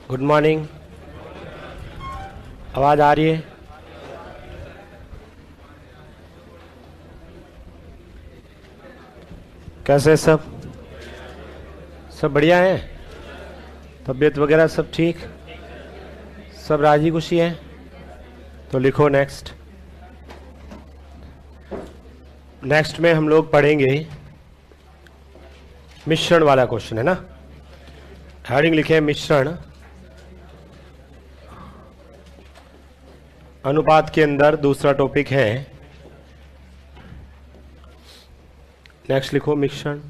Good morning. आवाज़ आ रही है? कैसे सब बढ़िया हैं? तबीयत वगैरह सब ठीक? सब राजी खुशी हैं? तो लिखो नेक्स्ट। नेक्स्ट में हम लोग पढ़ेंगे मिश्रण वाला क्वेश्चन, है ना। हेडिंग लिखे मिश्रण, अनुपात के अंदर दूसरा टॉपिक है। नेक्स्ट लिखो मिश्रण।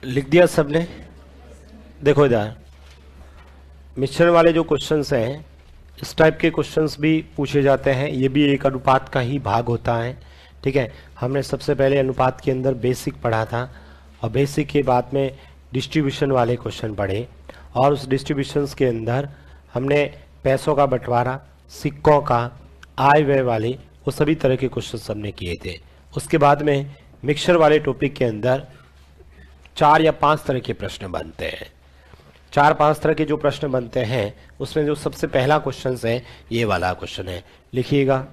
लिख दिया सबने? देखो इधर मिश्रण वाले जो क्वेश्चंस हैं, इस टाइप के क्वेश्चंस भी पूछे जाते हैं। ये भी एक अनुपात का ही भाग होता है, ठीक है। हमने सबसे पहले अनुपात के अंदर बेसिक पढ़ा था और बेसिक के बाद में डिस्ट्रीब्यूशन वाले क्वेश्चन पढ़े, और उस डिस्ट्रीब्यूशंस के अंदर हमने पैसों का बंटवारा, सिक्कों का, आय व्यय वाले, वो सभी तरह के क्वेश्चन हमने किए थे। उसके बाद में मिक्सचर वाले टॉपिक के अंदर 4 या 5 तरह के प्रश्न बनते हैं। 4-5 तरह के जो प्रश्न बनते हैं उसमें जो सबसे पहला क्वेश्चन है ये वाला क्वेश्चन है, लिखिएगा।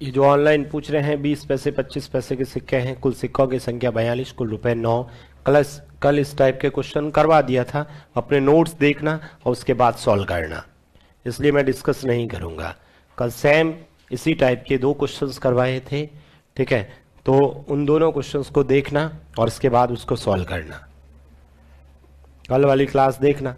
ये जो ऑनलाइन पूछ रहे हैं 20 पैसे 25 पैसे के सिक्के हैं, कुल सिक्कों की संख्या 42, कुल रुपए 9। कल इस टाइप के क्वेश्चन करवा दिया था, अपने नोट्स देखना और उसके बाद सॉल्व करना, इसलिए मैं डिस्कस नहीं करूंगा। कल सेम इसी टाइप के 2 क्वेश्चंस करवाए थे, ठीक है। तो उन दोनों क्वेश्चंस को देखना और इसके बाद उसको सॉल्व करना, कल वाली क्लास देखना।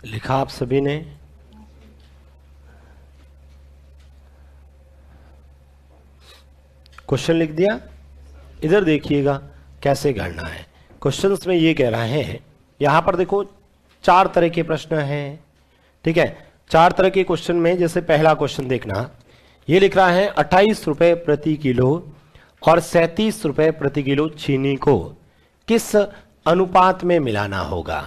लिखा आप सभी ने? क्वेश्चन लिख दिया? इधर देखिएगा कैसे करना है। क्वेश्चंस में ये कह रहा है, यहां पर देखो 4 तरह के प्रश्न हैं, ठीक है। 4 तरह के क्वेश्चन में जैसे पहला क्वेश्चन देखना, ये लिख रहा है 28 रुपए प्रति किलो और 37 रुपए प्रति किलो चीनी को किस अनुपात में मिलाना होगा,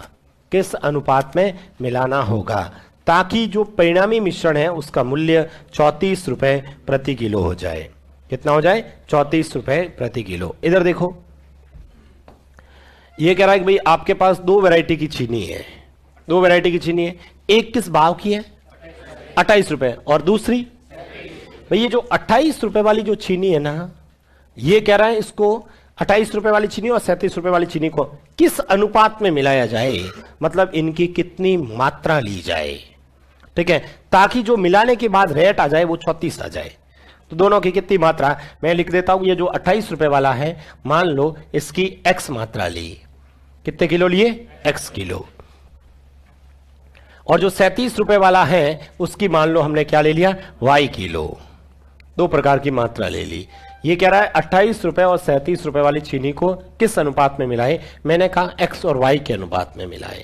किस अनुपात में मिलाना होगा ताकि जो परिणामी मिश्रण है उसका मूल्य 34 रुपए प्रति किलो हो जाए। कितना हो जाए? 34 रुपए प्रति किलो। इधर देखो, ये कह रहा है कि भाई आपके पास 2 वैरायटी की चीनी है, 2 वैरायटी की चीनी है। एक किस भाव की है? 28 रुपए, और दूसरी भाई ये जो 28 रुपए वाली जो चीनी है ना, ये कह रहा है इसको 28 रुपए वाली चीनी और 37 रुपए वाली चीनी को किस अनुपात में मिलाया जाए, मतलब इनकी कितनी मात्रा ली जाए, ठीक है, ताकि जो मिलाने के बाद रेट आ जाए वो 34 आ जाए। तो दोनों की कितनी मात्रा मैं लिख देता हूं। ये जो 28 रुपए वाला है, मान लो इसकी x मात्रा ली, कितने किलो लिए? x kilo. और जो 37 रुपए वाला है उसकी मान लो हमने क्या ले लिया? y kilo. 2 प्रकार की मात्रा ले ली। ये कह रहा है 28 रुपए और 37 रुपए वाली चीनी को किस अनुपात में मिलाए? मैंने कहा x और y के अनुपात में मिलाए।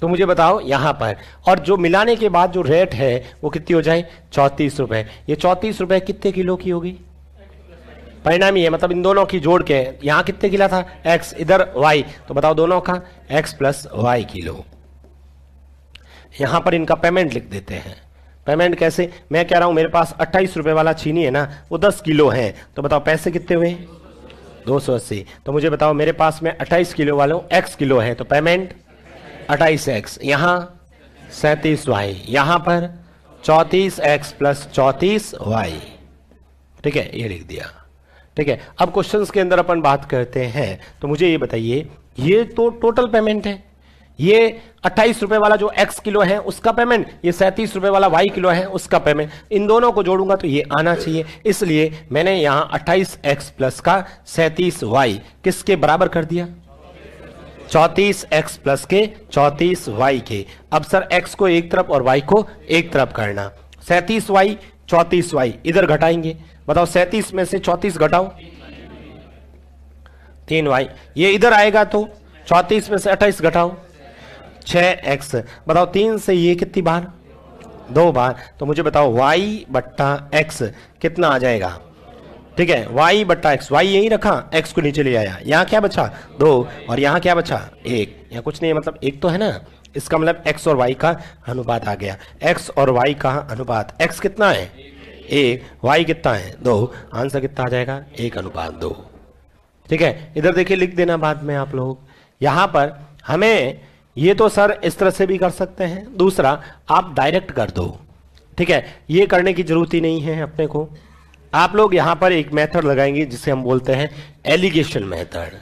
तो मुझे बताओ यहां पर, और जो मिलाने के बाद जो रेट है वो कितनी हो जाए? 34 रुपए। ये 34 रुपए कितने किलो की होगी? परिणामी है, मतलब इन दोनों की जोड़ के यहां कितने किला था? x, इधर y, तो बताओ दोनों का x प्लस y किलो। यहां पर इनका पेमेंट लिख देते हैं। पेमेंट कैसे, मैं कह रहा हूं मेरे पास 28 रुपए वाला चीनी है ना, वो 10 किलो है, तो बताओ पैसे कितने हुए, 280। तो मुझे बताओ मेरे पास में 28 किलो वालों x किलो है, तो पेमेंट 28x, यहां 37y, यहां पर 34x प्लस 34y। ठीक है, ये लिख दिया। ठीक है, अब क्वेश्चंस के अंदर अपन बात करते हैं, तो मुझे ये बताइए, ये तो टोटल पेमेंट है, ये 28 रुपए वाला जो x किलो है उसका पेमेंट, ये 37 रुपए वाला y किलो है उसका पेमेंट, इन दोनों को जोड़ूंगा तो ये आना चाहिए, इसलिए मैंने यहां 28x प्लस का 37y किसके बराबर कर दिया, 34x प्लस के 34y के। अब सर x को एक तरफ और y को एक तरफ करना, 37y 34y इधर घटाएंगे, बताओ 37 में से 34 घटाओ 3y, ये इधर आएगा तो 34 में से 28 घटाओ 6x, बताओ 3 से ये कितनी बार, 2 बार, तो मुझे बताओ y बट्टा x कितना आ जाएगा। ठीक है, y बट्टा x, y यही रखा, x को नीचे ले आया, यहां क्या बचा 2 और यहां क्या बचा 1, यहां कुछ नहीं है, मतलब 1 तो है ना, इसका मतलब x और y का अनुपात आ गया, x और y का अनुपात, x कितना है 1, y कितना है 2, आंसर कितना आ जाएगा 1:2। ठीक है, इधर देखिए लिख देना बाद में आप लोग, यहां पर हमें ये तो सर इस तरह से भी कर सकते हैं, दूसरा आप डायरेक्ट कर दो। ठीक है, ये करने की जरूरत ही नहीं है अपने को, आप लोग यहां पर एक मेथड लगाएंगे जिसे हम बोलते हैं एलिगेशन मेथड।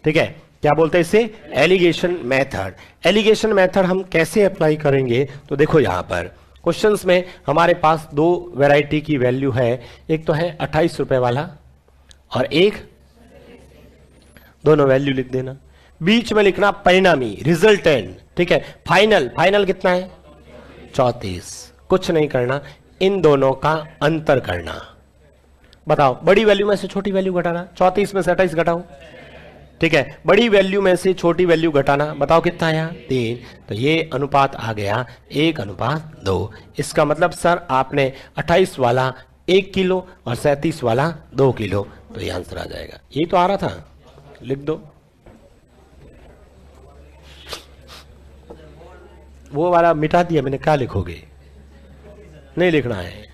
ठीक है, क्या बोलते हैं इसे, एलिगेशन मेथड। एलिगेशन मेथड हम कैसे अप्लाई करेंगे, तो देखो यहां पर क्वेश्चंस में हमारे पास 2 वैरायटी की वैल्यू है, एक तो है 28 रुपए वाला और एक, दोनों वैल्यू लिख देना, बीच में लिखना परिणामी रिजल्टेंट। ठीक है, फाइनल, फाइनल कितना है 34, कुछ नहीं करना, इन दोनों का अंतर करना, बताओ बड़ी वैल्यू में से छोटी वैल्यू घटाना, 34 में से 28 घटाओ। ठीक है, बड़ी वैल्यू में से छोटी वैल्यू घटाना, बताओ कितना आया 3, तो ये अनुपात आ गया 1:2। इसका मतलब सर आपने 28 वाला 1 किलो और 37 वाला 2 किलो, तो ये आंसर आ जाएगा, यही तो आ रहा था, लिख दो। वो वाला मिटा दिया मैंने, क्या लिखोगे, नहीं लिखना है।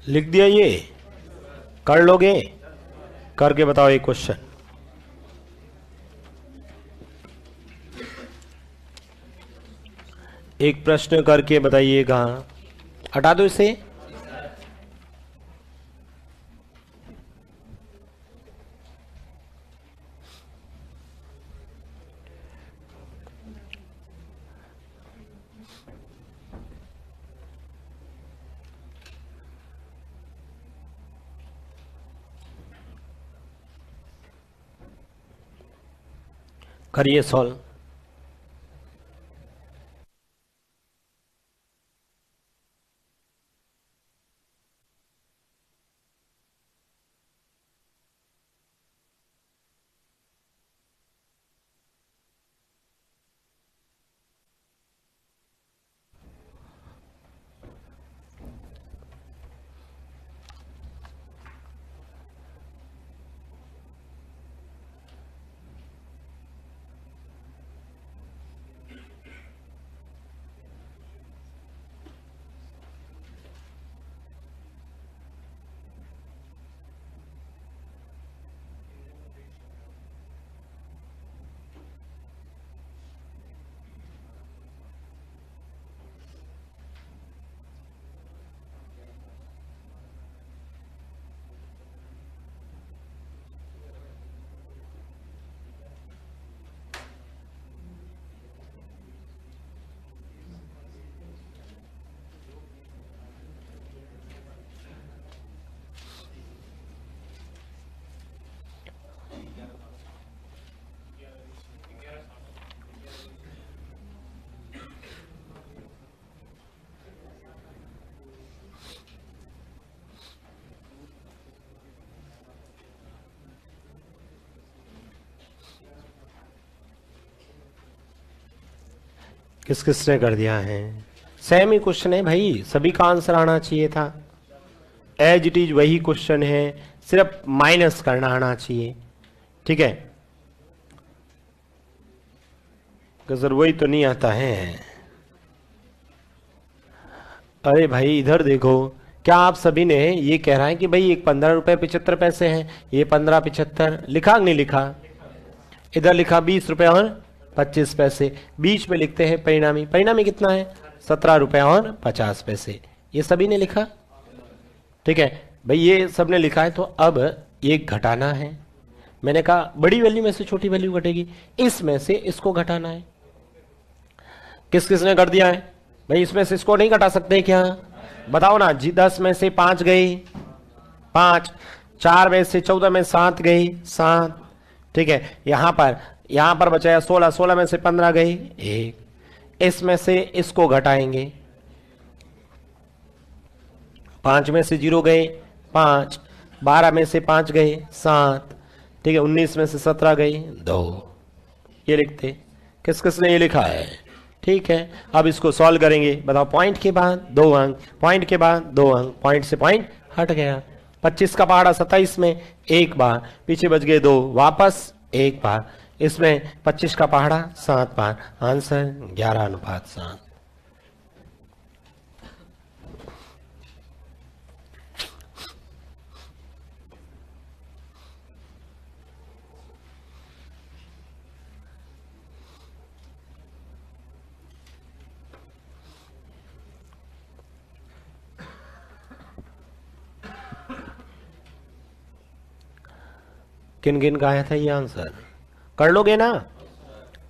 लिख दिया, ये कर लोगे, करके बताओ एक क्वेश्चन। एक प्रश्न करके बताइएगा, हटा दो इसे, करिए सॉल्व। किस किसने कर दिया है? सेम ही क्वेश्चन है भाई, सभी का आंसर आना चाहिए था। एज इट इज वही क्वेश्चन है, सिर्फ माइनस करना आना चाहिए। ठीक है, सर वही तो नहीं आता है। अरे भाई इधर देखो, क्या आप सभी ने ये कह रहा है कि भाई एक 15 रुपए 75 पैसे हैं, ये 15 75 लिखा नहीं लिखा? इधर लिखा 20 रुपए और 25 पैसे, बीच में लिखते हैं परिणामी। परिणामी कितना है? 17 रुपए और 50 पैसे। ये सभी ने लिखा? ठीक है भाई, ये सबने लिखा है। तो अब ये घटाना है। मैंने कहा बड़ी वैल्यू में से छोटी वैल्यू घटेगी, इसमें से इसको घटाना है। किस किसने कर दिया है भाई? इसमें से इसको नहीं घटा सकते क्या? बताओ ना जी। 10 में से 5 गई 5, 4 में से 14 में 7 गई 7। ठीक है, यहां पर बचाया 16, 16 में से 15 गई 1। इसमें से इसको घटाएंगे, 5 में से 0 गए 5, 12 में से 5 गए 7। ठीक है, 19 में से 17 गई 2। ये लिखते। किस किसने ये लिखा है? ठीक है, अब इसको सॉल्व करेंगे। बताओ, पॉइंट के बाद 2 अंक, पॉइंट के बाद 2 अंक, पॉइंट से पॉइंट हट गया। 25 का पहाड़ा 27 में 1 बार, पीछे बच गए 2, वापस 1 बार। इसमें 25 का पहाड़ा 7 बार। आंसर 11:7। किन किन का आया था ये आंसर? कर लोगे ना?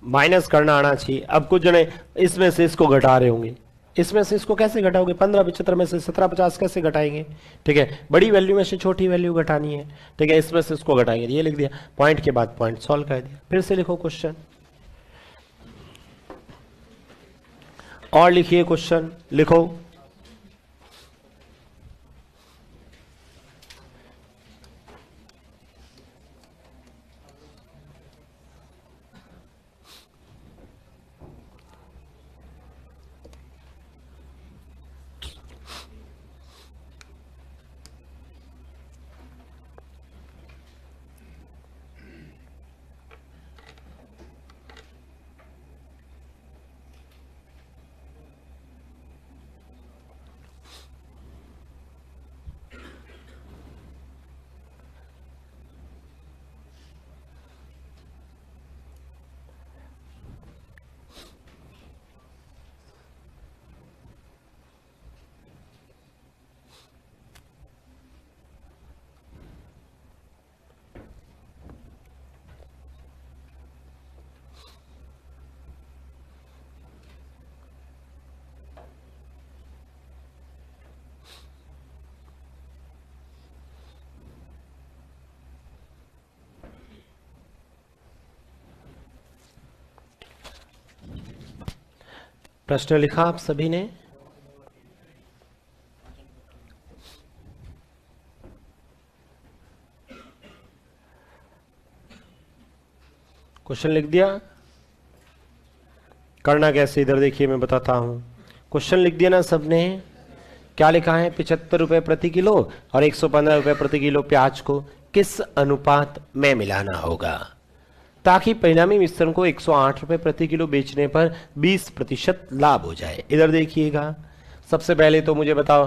माइनस करना आना चाहिए। अब कुछ जने इसमें से इसको घटा रहे होंगे, इसमें से इसको कैसे घटाओगे? 15 75 में से 17 50 कैसे घटाएंगे? ठीक है, बड़ी वैल्यू में से छोटी वैल्यू घटानी है। ठीक है, इसमें से इसको घटाएंगे। ये लिख दिया, पॉइंट के बाद पॉइंट सॉल्व कर दिया। फिर से लिखो क्वेश्चन, और लिखिए क्वेश्चन, लिखो। प्रश्न लिखा आप सभी ने? क्वेश्चन लिख दिया? करना कैसे, इधर देखिए मैं बताता हूं। क्वेश्चन लिख दिया ना सबने? क्या लिखा है? 75 रुपए प्रति किलो और 115 रुपए प्रति किलो प्याज को किस अनुपात में मिलाना होगा ताकि परिणामी मिश्रण को 108 रुपए प्रति किलो बेचने पर 20% लाभ हो जाए? इधर देखिएगा, सबसे पहले तो मुझे बताओ,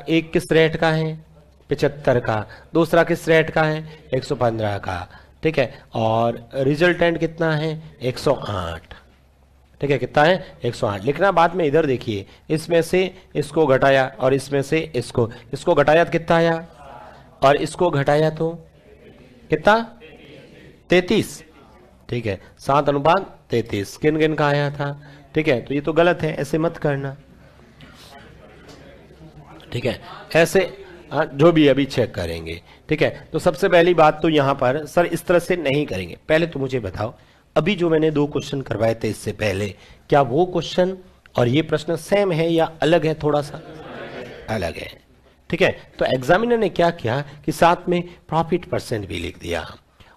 एक किस रेट का है? 75 का। दूसरा किस रेट का है? 115 का। ठीक है, और रिजल्टेंट कितना है? 108। ठीक है, कितना है? 108 लिखना बाद में। इधर देखिए, इसमें से इसको घटाया और इसमें से इसको घटाया तो कितना आया, और इसको घटाया तो कितना? 33। ठीक है, 7:33। किन किन का आया था? ठीक है, तो ये तो गलत है, ऐसे मत करना। ठीक है, ऐसे जो भी अभी चेक करेंगे। ठीक है, तो सबसे पहली बात तो यहां पर सर इस तरह से नहीं करेंगे। पहले तो मुझे बताओ, अभी जो मैंने 2 क्वेश्चन करवाए थे इससे पहले, क्या वो क्वेश्चन और ये प्रश्न सेम है या अलग है? थोड़ा सा अलग है। ठीक है, तो एग्जामिनर ने क्या किया कि साथ में प्रॉफिट परसेंट भी लिख दिया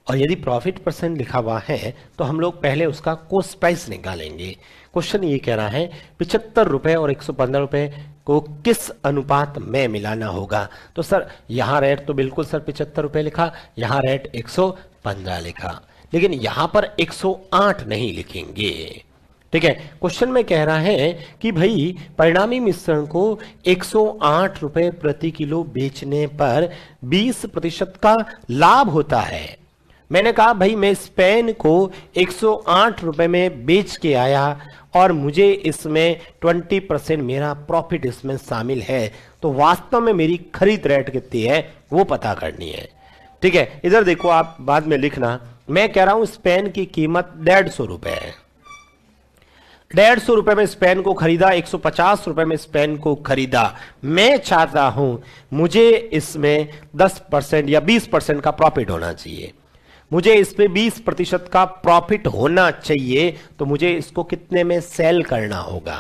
और यदि प्रॉफिट परसेंट लिखा हुआ है तो हम लोग पहले उसका कॉस्ट प्राइस निकालेंगे। क्वेश्चन ये कह रहा है 75 रुपए और 115 रुपए को किस अनुपात में मिलाना होगा। तो सर यहां रेट तो बिल्कुल सर 75 रुपए लिखा, यहां रेट 115 लिखा, लेकिन यहां पर 108 नहीं लिखेंगे। ठीक है, क्वेश्चन में कह रहा है कि भाई परिणामी मिश्रण को 108 रुपए प्रति किलो बेचने पर 20% का लाभ होता है। मैंने कहा भाई मैं इस पेन को 108 रुपए में बेच के आया और मुझे इसमें 20% मेरा प्रॉफिट इसमें शामिल है, तो वास्तव में मेरी खरीद रेट कितनी है वो पता करनी है। ठीक है, इधर देखो आप बाद में लिखना, मैं कह रहा हूं इस पेन की कीमत 150 रुपए है। 150 रुपए में इस पेन को खरीदा, 150 रुपए में इस पेन को खरीदा। मैं चाहता हूं मुझे इसमें 10% या 20% का प्रॉफिट होना चाहिए, मुझे इस पे 20% का प्रॉफिट होना चाहिए, तो मुझे इसको कितने में सेल करना होगा।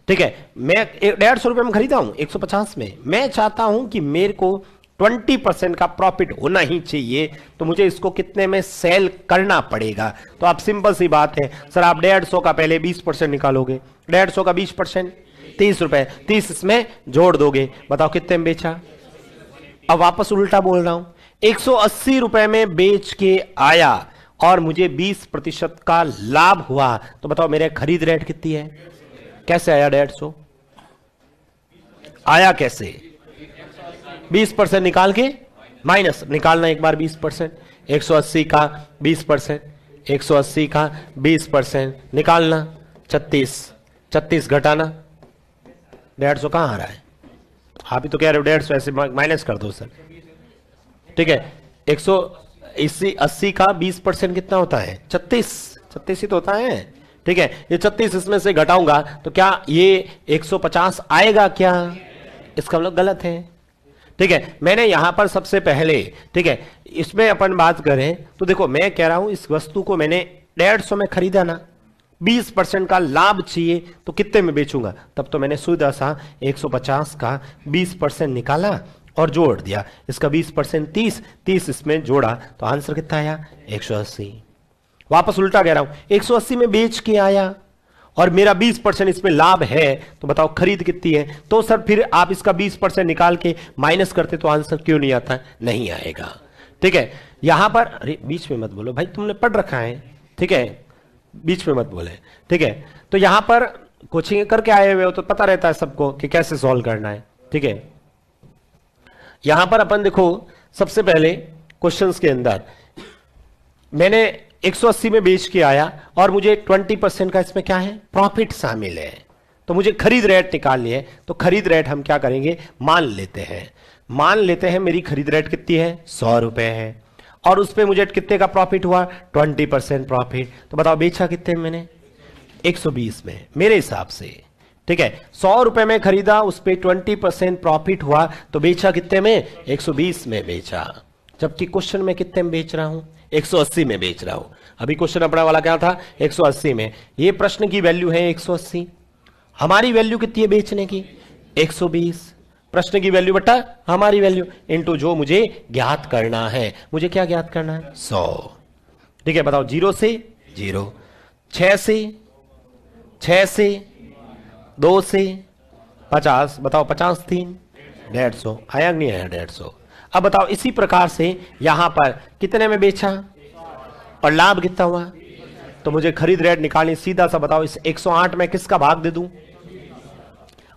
ठीक है, मैं 150 रुपए में खरीदा हूं 150 में, मैं चाहता हूं कि मेरे को 20% का प्रॉफिट होना ही चाहिए, तो मुझे इसको कितने में सेल करना पड़ेगा। तो आप सिंपल सी बात है सर, आप 150 का पहले 20% निकालोगे, 150 का 20% 30 रुपए, 30 इसमें जोड़ दोगे, बताओ कितने में बेचा। अब वापस उल्टा बोल रहा हूं, 180 रुपए में बेच के आया और मुझे 20% का लाभ हुआ, तो बताओ मेरे खरीद रेट कितनी है। कैसे आया 150 आया, कैसे 20% निकाल के माइनस निकालना एक बार 20%, 180 का 20%, 180 का 20% निकालना 36 घटाना 150 कहां आ रहा है। आप ही तो कह रहे हो 150, ऐसे माइनस कर दो सर। ठीक है, 180 का 20% कितना होता है 36 ही तो होता है। ठीक है, ये 36 इसमें से घटाऊंगा तो क्या ये 150 आएगा क्या, इसका मतलब गलत है। ठीक है, मैंने यहां पर सबसे पहले, ठीक है इसमें अपन बात करें तो देखो मैं कह रहा हूं इस वस्तु को मैंने 150 में खरीदा ना, 20% का लाभ चाहिए तो कितने में बेचूंगा, तब तो मैंने सीधा सा 150 का 20% निकाला और जोड़ दिया, इसका 20% 30 इसमें जोड़ा, तो आंसर कितना आया 180। वापस उल्टा कह रहा हूं, 180 में बेच के आया और मेरा 20% इसमें लाभ है, तो बताओ खरीद कितनी है। तो सर फिर आप इसका 20% निकाल के माइनस करते तो आंसर क्यों नहीं आता, नहीं आएगा। ठीक है, यहां पर अरे बीच में मत बोलो भाई, तुमने पढ़ रखा है। ठीक है, बीच में मत बोले। ठीक है, तो यहां पर कोचिंग करके आए हुए हो तो पता रहता है सबको कि कैसे सॉल्व करना है। ठीक है, यहां पर अपन देखो सबसे पहले क्वेश्चंस के अंदर मैंने 180 में बेच के आया और मुझे 20% का इसमें क्या है प्रॉफिट शामिल है, तो मुझे खरीद रेट निकालनी है। तो खरीद रेट हम क्या करेंगे, मान लेते हैं मेरी खरीद रेट कितनी है 100 रुपए है और उस पे मुझे कितने का प्रॉफिट हुआ 20% प्रॉफिट। तो बताओ बेचा कितने में मैंने 120 में मेरे हिसाब से। ठीक है, 100 रुपए में खरीदा, उस पे 20% प्रॉफिट हुआ, तो बेचा कितने में 120 में बेचा, जबकि क्वेश्चन में कितने में बेच रहा हूं 180 में बेच रहा हूं। अभी क्वेश्चन अपना वाला क्या था 180 में, ये प्रश्न की वैल्यू है 180, हमारी वैल्यू कितनी है बेचने की 120, प्रश्न की वैल्यू बटा हमारी वैल्यू इनटू जो मुझे ज्ञात करना है। मुझे क्या ज्ञात करना है 100। ठीक है, बताओ 0 से 0, 6 से 2 से 50, बताओ 50 3 150 आया नहीं आया 150। अब बताओ इसी प्रकार से यहां पर कितने में बेचा और लाभ कितना हुआ, तो मुझे खरीद रेट निकालनी, सीधा सा बताओ इस 108 में किसका भाग दे दूं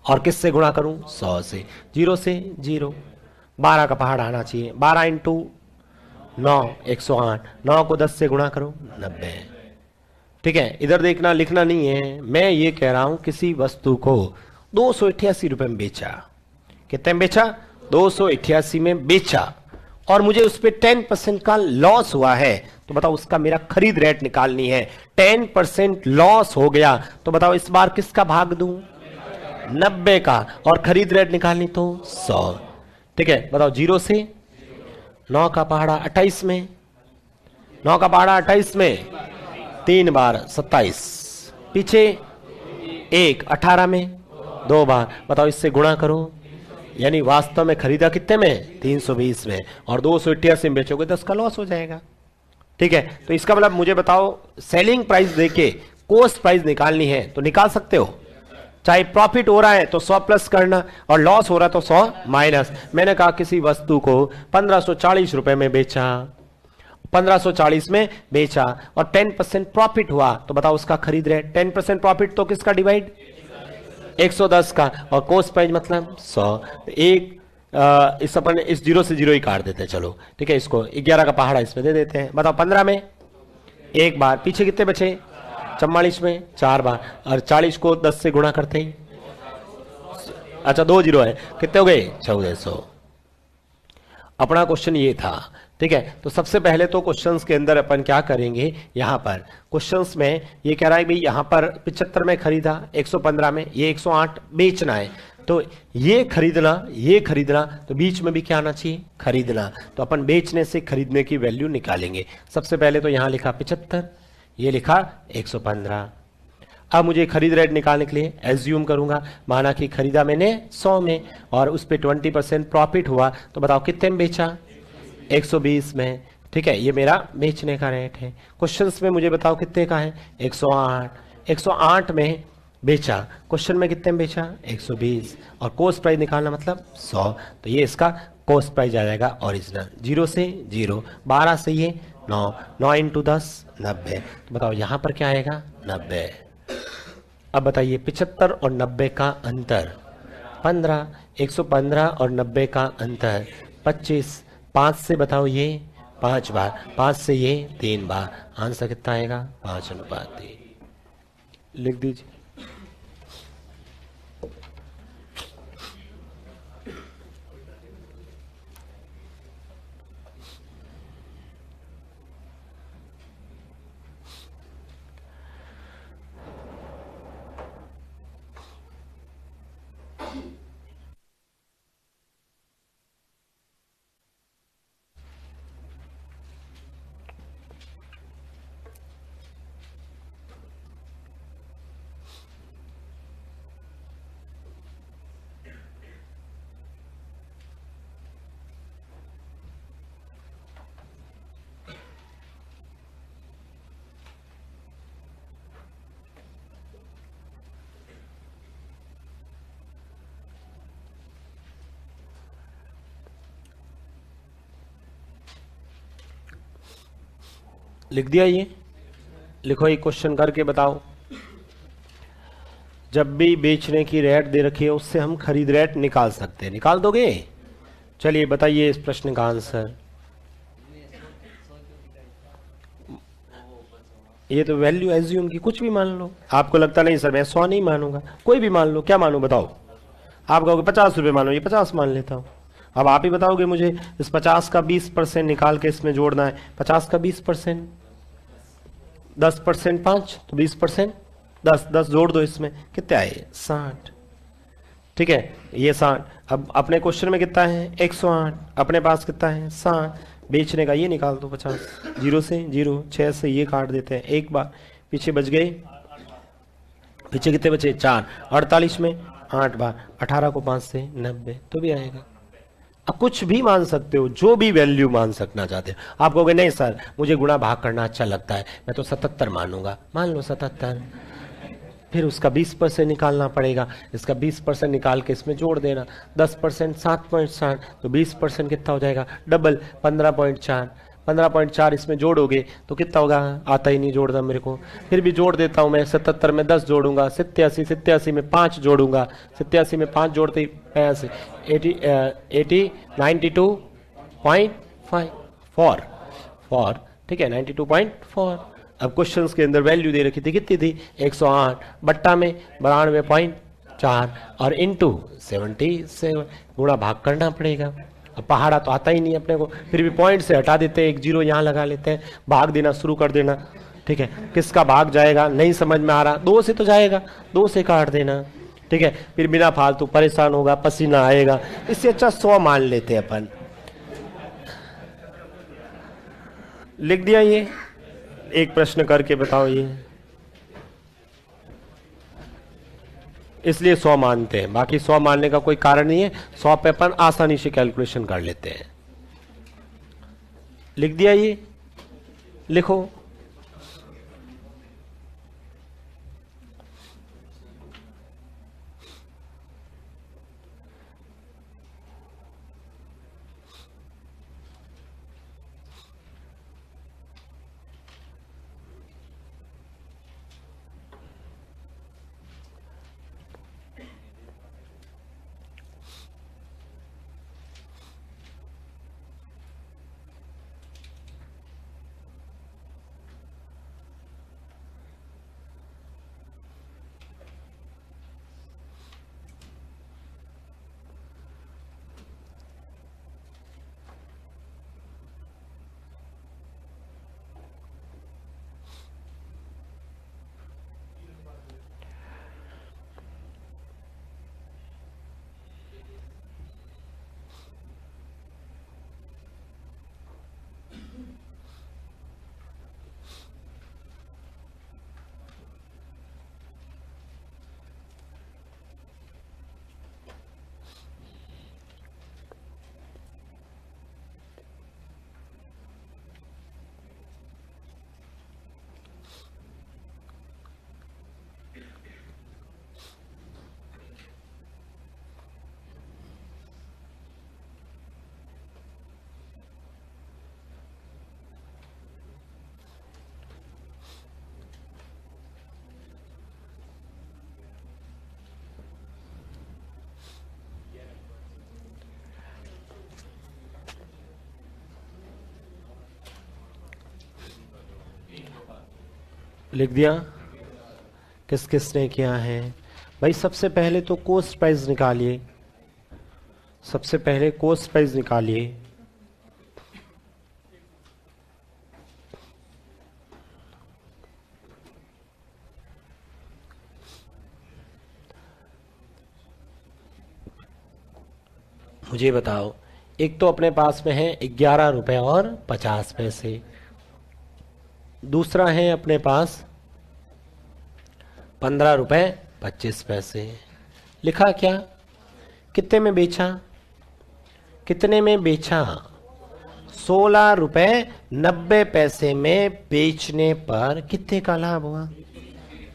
और किससे गुणा करूं 100 से। 0 से 0, 12 का पहाड़ आना चाहिए, 12 इंटू 9 108, 9 को 10 से गुणा करो 90। ठीक है, इधर देखना लिखना नहीं है, मैं ये कह रहा हूं किसी वस्तु को 288 रुपए में बेचा, कितने में बेचा 288 में बेचा और मुझे उस पर 10% का लॉस हुआ है, तो बताओ उसका मेरा खरीद रेट निकालनी है। 10% लॉस हो गया, तो बताओ इस बार किसका भाग दूं 90 का, और खरीद रेट निकालनी तो 100। ठीक है, बताओ 0 से 9 का पहाड़ा 28 में, 9 का पहाड़ा 28 में 3 बार 27, पीछे 1 18 में 2 बार, बताओ इससे गुणा करो यानी वास्तव में खरीदा कितने में, 320 में, और 288 में बेचोगे 10 का लॉस हो जाएगा। ठीक है, तो इसका मतलब मुझे बताओ, सेलिंग प्राइस देके कॉस्ट प्राइस निकालनी है तो निकाल सकते हो। चाहे प्रॉफिट हो रहा है तो 100 प्लस करना, और लॉस हो रहा है तो 100 माइनस। मैंने कहा किसी वस्तु को 1540 रुपए में बेचा, 1540 में बेचा और 10% प्रॉफिट हुआ, तो बताओ उसका खरीद रहे। 10% प्रॉफिट तो किसका डिवाइड, 110 का, और कॉस्ट प्राइस मतलब 100। एक इस अपन इस 0 से 0 ही काट देते हैं, चलो ठीक है। इसको 11 का पहाड़ा इसमें दे देते हैं। बताओ 15 में एक बार, पीछे कितने बचे, 44 में 4 बार, और 40 को 10 से गुणा करते ही, अच्छा 2 0 है, कितने हो गए, 1400। अपना क्वेश्चन ये था। ठीक है, तो सबसे पहले तो क्वेश्चंस के अंदर अपन क्या करेंगे, यहां पर क्वेश्चंस में ये कह रहा है भाई यहां पर 75 में खरीदा, 115 में, ये 108 बेचना है, तो ये खरीदना, तो बीच में भी क्या आना चाहिए, खरीदना। तो अपन बेचने से खरीदने की वैल्यू निकालेंगे। सबसे पहले तो यहां लिखा 75, ये लिखा 115। अब मुझे खरीद रेट निकालने के लिए एज्यूम करूंगा, माना कि खरीदा मैंने 100 में और उस पे 20% प्रॉफिट हुआ, तो बताओ कितने में बेचा, 120 में। ठीक है, ये मेरा बेचने का रेट है। क्वेश्चंस में मुझे बताओ कितने का है, 108। 108 में बेचा, क्वेश्चन में कितने में बेचा, 120, और कॉस्ट प्राइस निकालना मतलब 100, तो ये इसका कॉस्ट प्राइस आ जाएगा ओरिजिनल। 0 से 0, 12 से ये 9, 9 इंटू 10 90। तो बताओ यहां पर क्या आएगा, 90। अब बताइए 75 और 90 का अंतर 15, 115 और 90 का अंतर 25, 5 से बताओ ये 5 बार, 5 से ये 3 बार, आंसर कितना आएगा, 5:3। लिख दीजिए। लिख दिया ये, लिखो ये क्वेश्चन करके बताओ। जब भी बेचने की रेट दे रखी है उससे हम खरीद रेट निकाल सकते हैं, निकाल दोगे। चलिए बताइए इस प्रश्न का आंसर। ये तो वैल्यू एज्यूम की, कुछ भी मान लो। आपको लगता नहीं सर मैं 100 नहीं मानूंगा, कोई भी मान लो, क्या मानू बताओ। आप कहोगे 50 रुपए मानो, ये 50 मान लेता हूं। अब आप ही बताओगे मुझे इस 50 का 20% निकाल के इसमें जोड़ना है। 50 का 20%, 10% 5, तो 20% 10, 10 जोड़ दो इसमें, कितने आए, 60। ठीक है, ये 60। अब अपने क्वेश्चन में कितना है, 108, अपने पास कितना है, 60। बेचने का ये निकाल दो 50, 0 से 0, 6 से ये काट देते हैं एक बार, पीछे बच गए, पीछे कितने बचे, 4। 48 में 8 बार, 18 को 5 से 90, तो भी आएगा। अब कुछ भी मान सकते हो, जो भी वैल्यू मान सकना चाहते हो। आप कहोगे नहीं सर मुझे गुणा भाग करना अच्छा लगता है, मैं तो 77 मानूंगा, मान लो 77। फिर उसका 20% निकालना पड़ेगा, इसका 20% निकाल के इसमें जोड़ देना। 10% 7.60, तो 20% कितना हो जाएगा, डबल 15.4। 15.4 इसमें जोड़ोगे तो कितना होगा, आता ही नहीं जोड़ना मेरे को, फिर भी जोड़ देता हूं मैं। 77 में 10 जोड़ूंगा, 87, 87 में 5 जोड़ूंगा, 87 में 5 जोड़ते ही 80, 92.4, ठीक है 92.4। अब क्वेश्चंस के अंदर वैल्यू दे रखी थी, कितनी थी, 108, बट्टा में 92.4 और इंटू 77, गुणा भाग करना पड़ेगा। अब पहाड़ा तो आता ही नहीं अपने को, फिर भी पॉइंट से हटा देते हैं, एक 0 यहाँ लगा लेते हैं, भाग देना शुरू कर देना। ठीक है, किसका भाग जाएगा नहीं समझ में आ रहा, 2 से तो जाएगा, 2 से काट देना। ठीक है, फिर बिना फालतू परेशान होगा, पसीना आएगा, इससे अच्छा 100 मान लेते हैं अपन। लिख दिया ये, एक प्रश्न करके बताओ ये। इसलिए 100 मानते हैं, बाकी 100 मानने का कोई कारण नहीं है। 100 पे अपन आसानी से कैलकुलेशन कर लेते हैं। लिख दिया, ये लिखो। लिख दिया। किस किसने किया है भाई? सबसे पहले तो कोस्ट प्राइस निकालिए, सबसे पहले कोस्ट प्राइस निकालिए। मुझे बताओ, एक तो अपने पास में है 11 रुपए और 50 पैसे, दूसरा है अपने पास 15 रुपए 25 पैसे। लिखा क्या? कितने में बेचा? कितने में बेचा? 16 रुपए 90 पैसे में बेचने पर कितने का लाभ हुआ?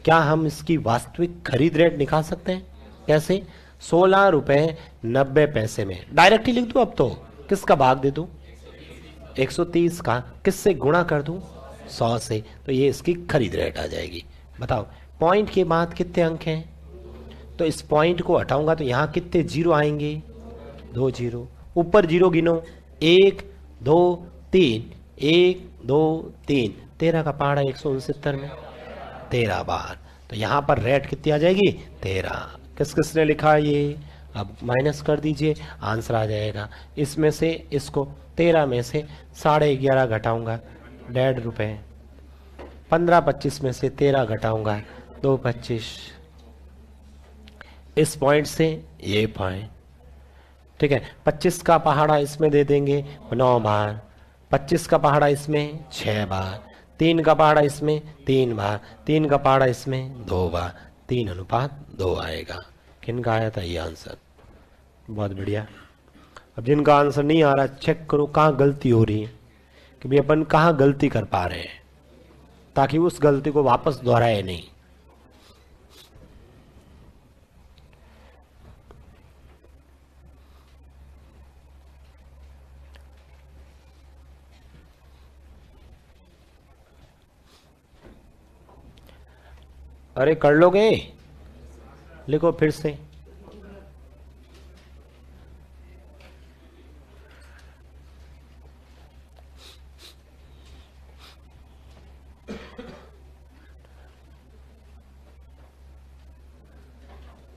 क्या हम इसकी वास्तविक खरीद रेट निकाल सकते हैं? कैसे? 16 रुपए 90 पैसे में डायरेक्ट ही लिख दूं? अब तो किसका भाग दे दूं? 130 का। किससे गुणा कर दूं? 100 से। तो ये इसकी खरीद रेट आ जाएगी। बताओ, पॉइंट के बाद कितने अंक हैं? तो इस पॉइंट को हटाऊंगा तो यहां कितने जीरो आएंगे? 2 जीरो। ऊपर जीरो गिनो, 1 2 3, 1 2 3, 13 का पहाड़ा 169 में 13 बार। तो यहां पर रेट कितनी आ जाएगी? 13। किस किसने लिखा ये? अब माइनस कर दीजिए, आंसर आ जाएगा। इसमें से इसको 13 में से 11.5 घटाऊंगा, 1.5 रुपए। 15 25 में से 13 घटाऊंगा, 2 25। इस पॉइंट से ये पॉइंट, ठीक है। 25 का पहाड़ा इसमें दे देंगे 9 बार, 25 का पहाड़ा इसमें 6 बार, 3 का पहाड़ा इसमें 3 बार, 3 का पहाड़ा इसमें 2 बार, 3:2 आएगा। किन का आया था ये आंसर? बहुत बढ़िया। अब जिनका आंसर नहीं आ रहा, चेक करो कहाँ गलती हो रही है, कि भाई अपन कहाँ गलती कर पा रहे हैं, ताकि उस गलती को वापस दोहराए नहीं। अरे कर लोगे? लिखो फिर से।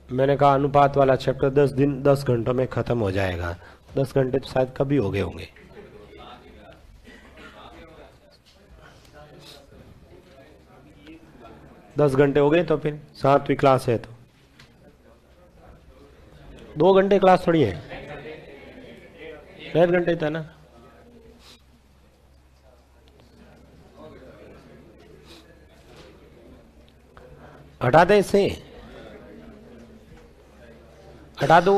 मैंने कहा अनुपात वाला चैप्टर 10 घंटों में खत्म हो जाएगा। 10 घंटे तो शायद कभी हो गए होंगे। दस घंटे हो गए तो फिर 7वीं क्लास है, तो 2 घंटे क्लास थोड़ी है, 1.5 घंटे था ना। हटा दे इसे। हटा दो।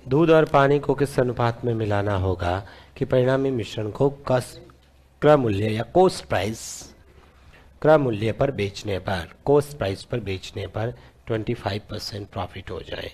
दूध और पानी को किस अनुपात में मिलाना होगा कि परिणामी मिश्रण को क्रय मूल्य या कॉस्ट प्राइस, क्रय मूल्य पर बेचने पर, कॉस्ट प्राइस पर बेचने पर 25% प्रॉफिट हो जाए।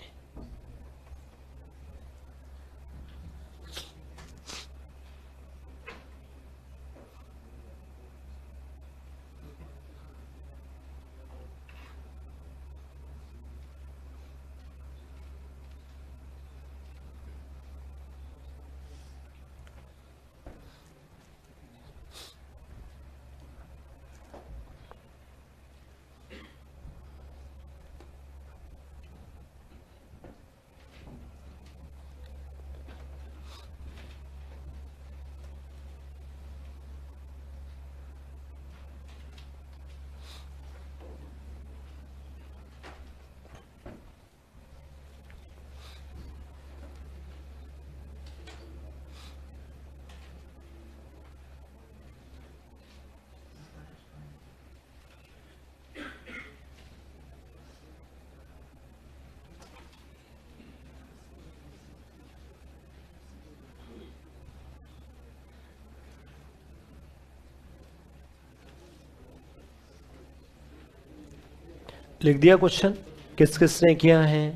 लिख दिया क्वेश्चन? किस किस ने किया है?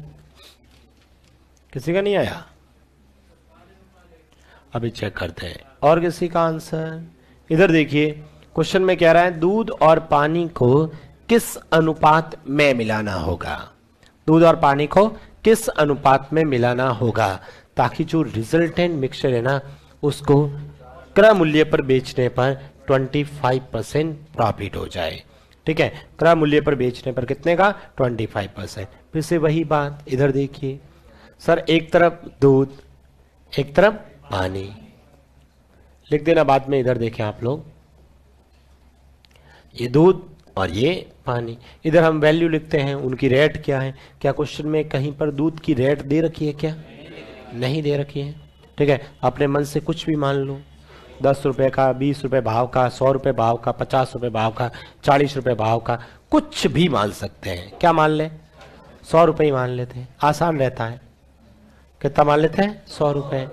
किसी का नहीं आया? अभी चेक करते हैं और किसी का आंसर। इधर देखिए क्वेश्चन में कह रहा है दूध और पानी को किस अनुपात में मिलाना होगा। दूध और पानी को किस अनुपात में मिलाना होगा ताकि जो रिजल्टेंट मिक्सचर है ना उसको क्रय मूल्य पर बेचने पर 25% प्रॉफिट हो जाए। ठीक है, क्रय मूल्य पर बेचने पर कितने का? 25%। फिर से वही बात, इधर देखिए सर, एक तरफ दूध एक तरफ पानी लिख देना, बाद में इधर देखें आप लोग, ये दूध और ये पानी। इधर हम वैल्यू लिखते हैं, उनकी रेट क्या है। क्या क्वेश्चन में कहीं पर दूध की रेट दे रखी है? क्या नहीं दे रखी है। ठीक है, अपने मन से कुछ भी मान लो, 10 रुपए का, 20 रुपए भाव का, 100 रुपए भाव का, 50 रुपए भाव का, 40 रुपए भाव का, कुछ भी मान सकते हैं। क्या मान ले? 100 रुपए ही मान लेते हैं, आसान रहता है। कितना मान लेते हैं? 100 रुपए।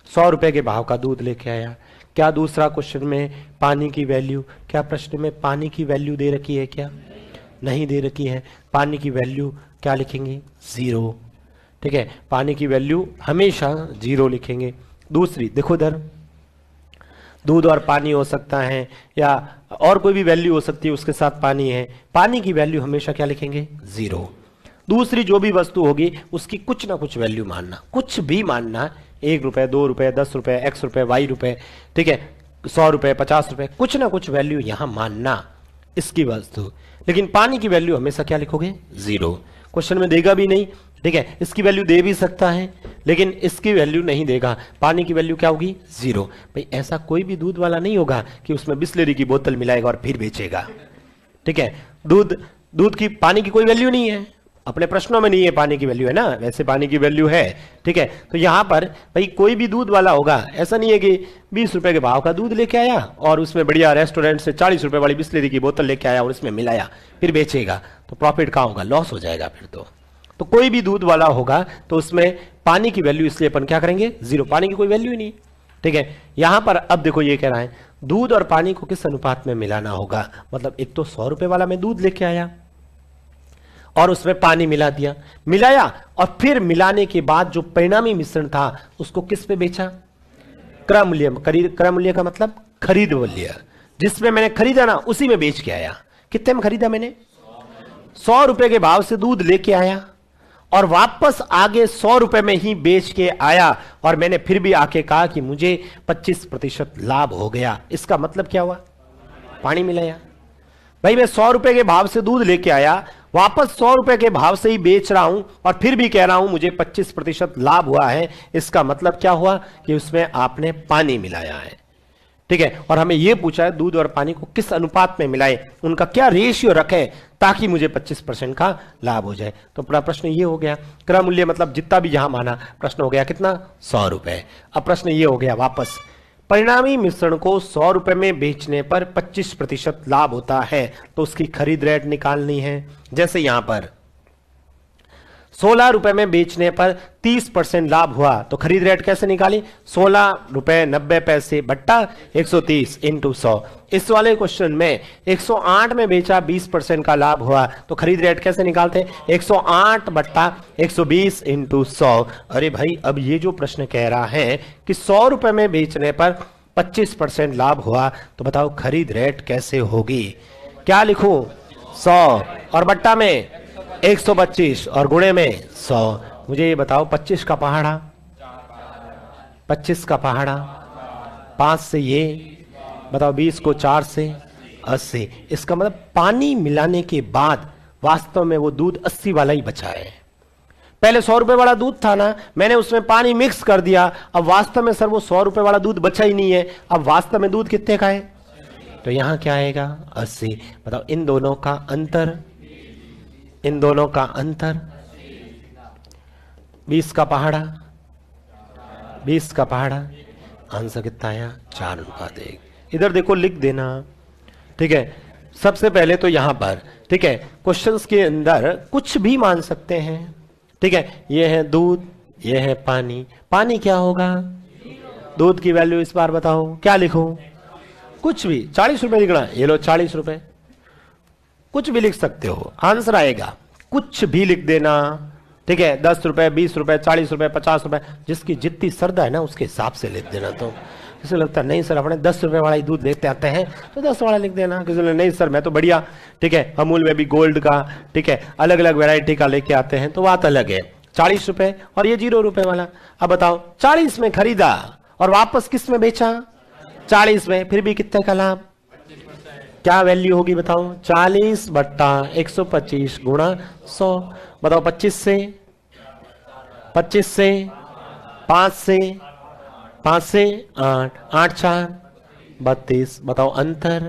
100 रुपए के भाव का दूध लेके आया। क्या दूसरा क्वेश्चन में पानी की वैल्यू, क्या प्रश्न में पानी की वैल्यू दे रखी है? क्या नहीं दे रखी है। पानी की वैल्यू क्या लिखेंगे? 0। ठीक है, पानी की वैल्यू हमेशा 0 लिखेंगे। दूसरी देखो इधर, दूध और पानी हो सकता है या और कोई भी वैल्यू हो सकती है, उसके साथ पानी है, पानी की वैल्यू हमेशा क्या लिखेंगे? 0। दूसरी जो भी वस्तु होगी उसकी कुछ ना कुछ वैल्यू मानना, कुछ भी मानना, 1 रुपए, 2 रुपए, 10 रुपए, x रुपए, y रुपए, ठीक है, 100 रुपए, 50 रुपए, कुछ ना कुछ वैल्यू यहां मानना इसकी वस्तु। लेकिन पानी की वैल्यू हमेशा क्या लिखोगे? 0। क्वेश्चन में देगा भी नहीं। ठीक है, इसकी वैल्यू दे भी सकता है लेकिन इसकी वैल्यू नहीं देगा। पानी की वैल्यू क्या होगी? 0। भाई ऐसा कोई भी दूध वाला नहीं होगा कि उसमें बिस्लेरी की बोतल मिलाएगा और फिर बेचेगा। ठीक है, दूध की, पानी की कोई वैल्यू नहीं है, अपने प्रश्नों में नहीं है पानी की वैल्यू, है ना, वैसे पानी की वैल्यू है। ठीक है, तो यहां पर भाई कोई भी दूध वाला होगा, ऐसा नहीं है कि 20 रुपए के भाव का दूध लेके आया और उसमें बढ़िया रेस्टोरेंट से 40 रुपए वाली बिस्लेरी की बोतल लेके आया और उसमें मिलाया फिर बेचेगा, तो प्रॉफिट कहां होगा? लॉस हो जाएगा फिर तो कोई भी दूध वाला होगा तो उसमें पानी की वैल्यू, इसलिए अपन क्या करेंगे? 0। पानी की कोई वैल्यू ही नहीं। ठीक है, यहां पर अब देखो ये कह रहा है दूध और पानी को किस अनुपात में मिलाना होगा। मतलब एक तो 100 रुपए वाला मैं दूध लेके आया और उसमें पानी मिला दिया, मिलाया और फिर मिलाने के बाद जो परिणामी मिश्रण था उसको किस पे बेचा? क्रय मूल्य। क्रय मूल्य का मतलब खरीद मूल्य, जिसमें मैंने खरीदा ना उसी में बेच के आया। कितने में खरीदा मैंने? 100 रुपए के भाव से दूध लेके आया और वापस आगे 100 रुपए में ही बेच के आया और मैंने फिर भी आके कहा कि मुझे 25% लाभ हो गया। इसका मतलब क्या हुआ? पानी मिलाया। भाई मैं 100 रुपए के भाव से दूध लेके आया, वापस 100 रुपए के भाव से ही बेच रहा हूं और फिर भी कह रहा हूं मुझे 25% लाभ हुआ है। इसका मतलब क्या हुआ? कि उसमें आपने पानी मिलाया है। ठीक है, और हमें यह पूछा है दूध और पानी को किस अनुपात में मिलाएं, उनका क्या रेशियो रखें ताकि मुझे 25% का लाभ हो जाए। तो पूरा प्रश्न ये हो गया। क्रय मूल्य मतलब जितना भी यहां माना, प्रश्न हो गया कितना? 100 रुपए। अब प्रश्न ये हो गया वापस, परिणामी मिश्रण को 100 रुपए में बेचने पर 25% लाभ होता है, तो उसकी खरीद रेट निकालनी है। जैसे यहां पर 16 रुपए में बेचने पर 30% लाभ हुआ, तो खरीद रेट कैसे निकाली? 16 रुपए 90 पैसे बट्टा 130 इंटू 100। इस वाले क्वेश्चन में 108 में बेचा, 20% का लाभ हुआ, तो खरीद रेट कैसे निकालते हैं? 108 बट्टा 120 इंटू 100। अरे भाई, अब ये जो प्रश्न कह रहा है कि 100 रुपए में बेचने पर 25% लाभ हुआ, तो बताओ खरीद रेट कैसे होगी? क्या लिखूं? 100 और बट्टा में 125 और गुणे में 100। मुझे ये बताओ 25 का पहाड़ा, 25 का पहाड़ा 5 से ये बताओ, 20 को 4 से 80। इसका मतलब पानी मिलाने के बाद वास्तव में वो दूध 80 वाला ही बचा है। पहले 100 रुपए वाला दूध था ना, मैंने उसमें पानी मिक्स कर दिया, अब वास्तव में सर वो 100 रुपए वाला दूध बचा ही नहीं है। अब वास्तव में दूध कितने का है? तो यहां क्या आएगा? 80। बताओ इन दोनों का अंतर, इन दोनों का अंतर 20 का पहाड़ा, 20 का पहाड़ा। आंसर कितना आया? 4:1। इधर देखो, लिख देना। ठीक है, सबसे पहले तो यहां पर, ठीक है, क्वेश्चंस के अंदर कुछ भी मान सकते हैं। ठीक है, ये है दूध, ये है पानी। पानी क्या होगा? दूध की वैल्यू इस बार बताओ, क्या लिखूं? कुछ भी, 40 रुपए लिखना है, ये लो 40 रुपए, कुछ भी लिख सकते हो, आंसर आएगा। कुछ भी लिख देना। ठीक है, 10 रुपए, 20 रुपए, 40 रुपए, 50 रुपए, जिसकी जितनी श्रद्धा है ना उसके हिसाब से लिख देना। तो किसी लगता है नहीं सर अपने 10 रुपए वाला ही दूध लेते आते हैं, तो 10 वाला लिख देना। किसी ने नहीं सर मैं तो बढ़िया, ठीक है, अमूल में भी गोल्ड का, ठीक है, अलग अलग वैरायटी का लेके आते हैं, तो बात अलग है। 40 रुपए और ये 0 रुपए वाला। अब बताओ 40 में खरीदा और वापस किस में बेचा? 40 में, फिर भी कितने का लाभ? क्या वैल्यू होगी बताओ? 40 बट्टा 125 गुणा 100। बताओ 25 से 5 से 8, 8 4 32। बताओ अंतर,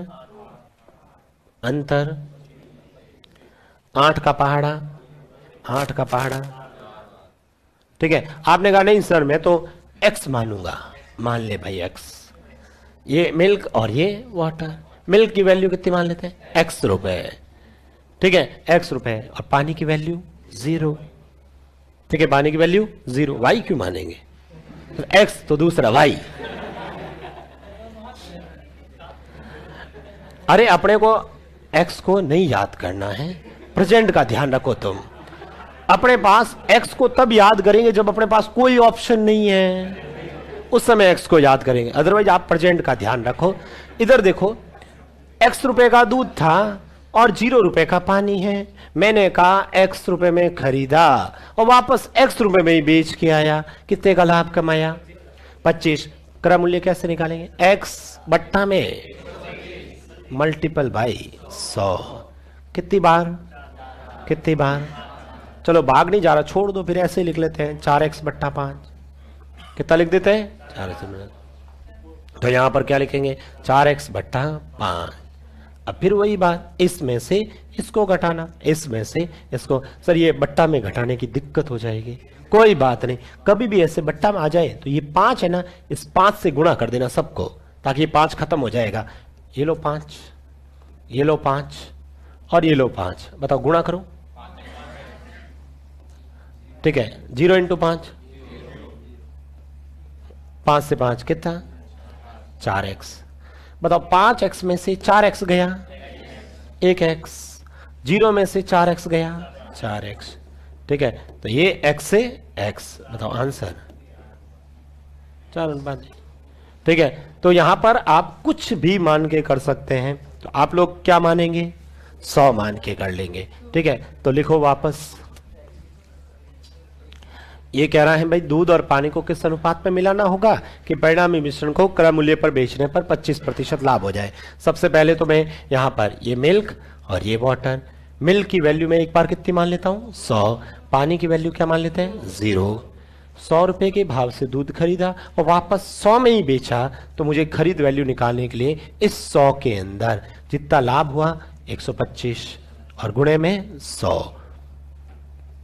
अंतर 8 का पहाड़ा, 8 का पहाड़ा। ठीक है, आपने कहा नहीं सर मैं तो x मानूंगा। मान ले भाई x, ये मिल्क और ये वाटर। मिल्क की वैल्यू कितनी मान लेते हैं? x रुपए। ठीक है, x रुपए, और पानी की वैल्यू 0। ठीक है, पानी की वैल्यू 0। y क्यों मानेंगे? तो x तो दूसरा y। अरे अपने को x को नहीं याद करना है, प्रेजेंट का ध्यान रखो तुम। अपने पास x को तब याद करेंगे जब अपने पास कोई ऑप्शन नहीं है, उस समय x को याद करेंगे, अदरवाइज आप प्रेजेंट का ध्यान रखो। इधर देखो, x रुपए का दूध था और 0 रुपए का पानी है। मैंने कहा x रुपए में खरीदा और वापस x रुपए में ही बेच के आया, कितने का लाभ कमाया? 25। क्रम मूल्य कैसे निकालेंगे? x बट्टा में मल्टीपल बाई 100। कितनी बार? कितनी बार? चलो भाग नहीं जा रहा, छोड़ दो, फिर ऐसे ही लिख लेते हैं 4x बट्टा 5। कितना लिख देते हैं? 4x। तो यहां पर क्या लिखेंगे? 4x बट्टा 5। अब फिर वही बात, इसमें से इसको घटाना, इसमें से इसको। सर ये बट्टा में घटाने की दिक्कत हो जाएगी, कोई बात नहीं, कभी भी ऐसे बट्टा में आ जाए तो ये 5 है ना, इस 5 से गुणा कर देना सबको, ताकि ये 5 खत्म हो जाएगा। ये लो 5, ये लो 5 और ये लो 5। बताओ गुणा करो। ठीक है, 0 इंटू 5, 5 से 5 कितना? 4x। बताओ 5x में से 4x गया, 1x। 0 में से 4x गया, 4x। ठीक है, तो ये x से x। बताओ आंसर 4:5। ठीक है, तो यहां पर आप कुछ भी मान के कर सकते हैं, तो आप लोग क्या मानेंगे? 100 मान के कर लेंगे। ठीक है, तो लिखो वापस। ये कह रहा है भाई दूध और पानी को किस अनुपात में मिलाना होगा कि परिणामी मिश्रण को क्रय मूल्य पर बेचने पर 25% लाभ हो जाए। सबसे पहले तो मैं यहां पर ये मिल्क और ये वाटर, मिल्क की वैल्यू में एक बार कितनी मान लेता हूं? 100। पानी की वैल्यू क्या मान लेते हैं? 0। 100 रुपए के भाव से दूध खरीदा और वापस 100 में ही बेचा, तो मुझे खरीद वैल्यू निकालने के लिए इस 100 के अंदर जितना लाभ हुआ 125 और गुणे में 100।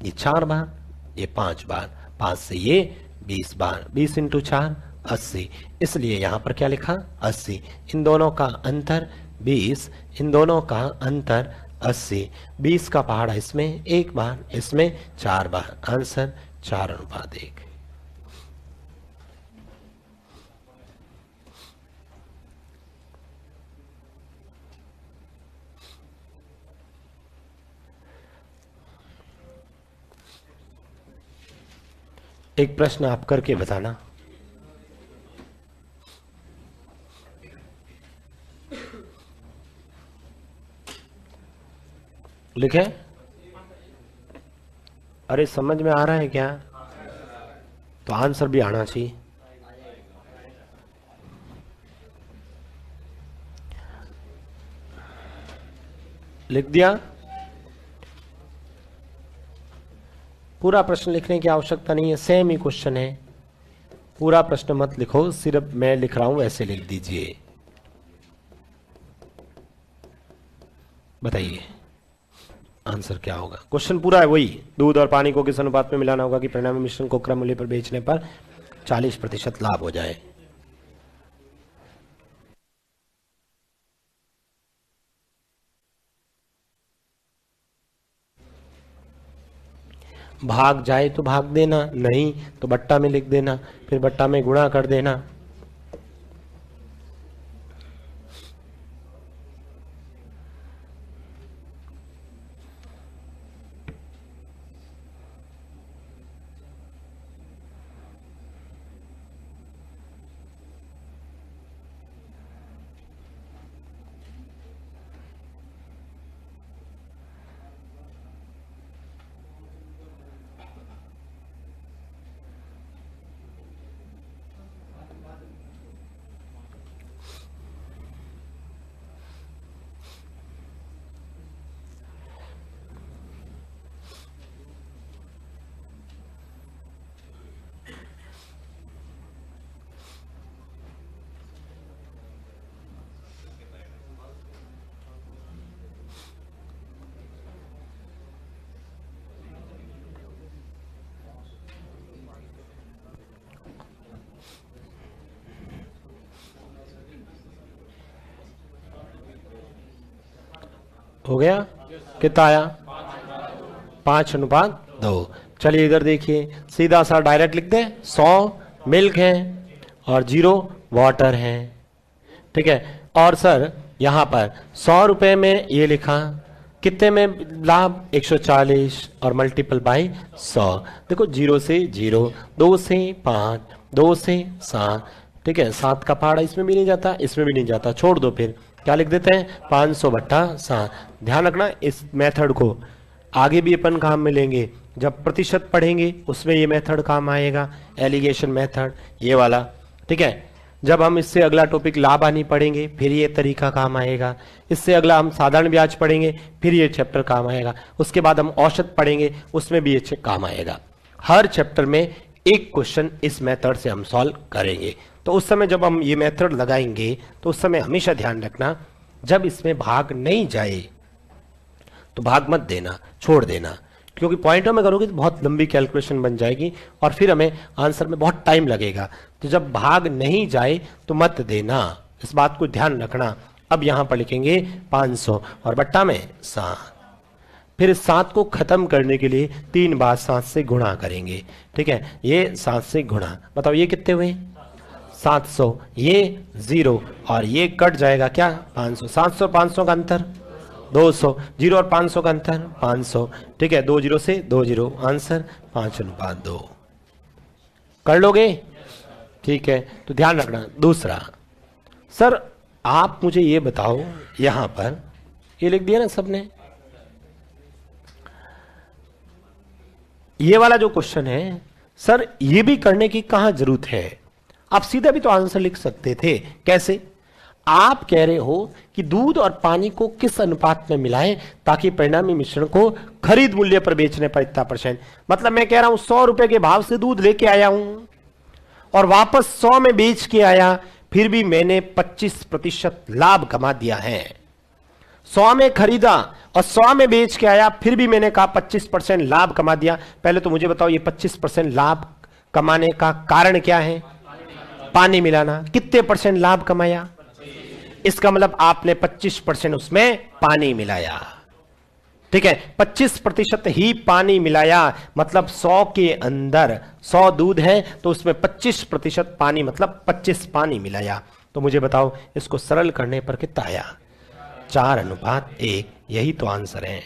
ये 4 बार, ये 5 बार, 5 से ये 20 बार, 20 इंटू 4 80, इसलिए यहां पर क्या लिखा 80। इन दोनों का अंतर 20, इन दोनों का अंतर 80। 20 का पहाड़ा इसमें 1 बार, इसमें 4 बार, आंसर 4:1। एक प्रश्न आप करके बताना। लिखे? अरे समझ में आ रहा है क्या? तो आंसर भी आना चाहिए। लिख दिया? पूरा प्रश्न लिखने की आवश्यकता नहीं है, सेम ही क्वेश्चन है। पूरा प्रश्न मत लिखो, सिर्फ मैं लिख रहा हूं वैसे लिख दीजिए। बताइए आंसर क्या होगा। क्वेश्चन पूरा है वही, दूध और पानी को किस अनुपात में मिलाना होगा कि परिणामी मिश्रण को क्रय मूल्य पर बेचने पर 40% लाभ हो जाए। भाग जाए तो भाग देना, नहीं तो बट्टा में लिख देना, फिर बट्टा में गुणा कर देना। हो गया? कितना आया? 5:2। चलिए इधर देखिए, सीधा सा डायरेक्ट लिख दें। 100 मिल्क है और 0 वाटर है, ठीक है। और सर यहां पर 100 रुपए में ये लिखा, कितने में लाभ? 140 और मल्टीपल बाई 100। देखो 0 से 0, 2 से 5, 2 से 7, ठीक है। 7 का पहाड़ा इसमें भी नहीं जाता, इसमें भी नहीं जाता, छोड़ दो। फिर क्या लिख देते हैं? 500/7। ध्यान रखना इस मेथड को आगे भी अपन काम में लेंगे, जब प्रतिशत पढ़ेंगे उसमें ये मेथड काम आएगा, एलिगेशन मेथड ये वाला, ठीक है। जब हम इससे अगला टॉपिक लाभ हानि पढ़ेंगे फिर ये तरीका काम आएगा। इससे अगला हम साधारण ब्याज पढ़ेंगे फिर ये चैप्टर काम आएगा। उसके बाद हम औसत पढ़ेंगे, उसमें भी ये काम आएगा। हर चैप्टर में एक क्वेश्चन इस मेथड से हम सॉल्व करेंगे। तो उस समय जब हम ये मेथड लगाएंगे तो उस समय हमेशा ध्यान रखना, जब इसमें भाग नहीं जाए तो भाग मत देना, छोड़ देना, क्योंकि पॉइंटों में करोगे तो बहुत लंबी कैलकुलेशन बन जाएगी और फिर हमें आंसर में बहुत टाइम लगेगा। तो जब भाग नहीं जाए तो मत देना, इस बात को ध्यान रखना। अब यहां पर लिखेंगे 500 और बट्टा में 7। फिर इस 7 को खत्म करने के लिए 3 बार 7 से गुणा करेंगे, ठीक है। ये 7 से गुणा, बताओ ये कितने हुए? 700, ये 0 और ये कट जाएगा क्या? 500। 700 और 500 का अंतर 200, 0 और 500 का अंतर 500, ठीक है। 2 0 से 2 0, आंसर 5:2। कर लोगे? ठीक है। तो ध्यान रखना। दूसरा, सर आप मुझे ये बताओ, यहां पर ये लिख दिया ना सबने, ये वाला जो क्वेश्चन है, सर ये भी करने की कहां जरूरत है? आप सीधा भी तो आंसर लिख सकते थे। कैसे? आप कह रहे हो कि दूध और पानी को किस अनुपात में मिलाएं ताकि परिणामी मिश्रण को खरीद मूल्य पर बेचने पर इतना %। मतलब मैं कह रहा हूं 100 रुपए के भाव से दूध लेके आया हूं और वापस 100 में बेच के आया, फिर भी मैंने 25% लाभ कमा दिया है। 100 में खरीदा और 100 में बेच के आया, फिर भी मैंने कहा 25% लाभ कमा दिया। पहले तो मुझे बताओ ये 25% लाभ कमाने का कारण क्या है? पानी मिलाना। कितने % लाभ कमाया? इसका मतलब आपने 25% उसमें पानी मिलाया। ठीक है, 25% ही पानी मिलाया, मतलब 100 के अंदर 100 दूध है तो उसमें 25% पानी, मतलब 25 पानी मिलाया। तो मुझे बताओ इसको सरल करने पर कितना आया? 4:1। यही तो आंसर है।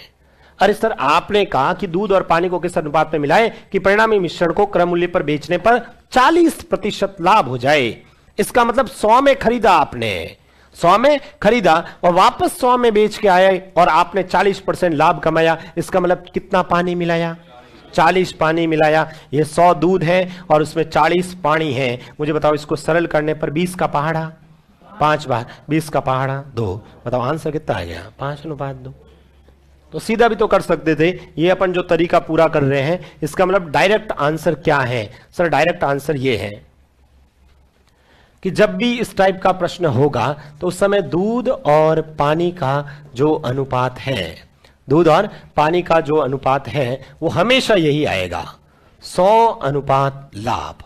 अरे सर, आपने कहा कि दूध और पानी को किस अनुपात में मिलाएं कि परिणामी मिश्रण को क्रय मूल्य पर बेचने पर 40% लाभ हो जाए। इसका मतलब 100 में खरीदा आपने, 100 में खरीदा और वापस 100 में बेच के आए और आपने 40% लाभ कमाया। इसका मतलब कितना पानी मिलाया? 40 पानी मिलाया। ये 100 दूध है और उसमें 40 पानी है। मुझे बताओ इसको सरल करने पर 20 का पहाड़ा 5 बार, 20 का पहाड़ा 2। बताओ आंसर कितना आ गया? 5:2। तो सीधा भी तो कर सकते थे। ये अपन जो तरीका पूरा कर रहे हैं, इसका मतलब डायरेक्ट आंसर क्या है? सर डायरेक्ट आंसर ये है कि जब भी इस टाइप का प्रश्न होगा तो उस समय दूध और पानी का जो अनुपात है, दूध और पानी का जो अनुपात है वो हमेशा यही आएगा, 100 लाभ,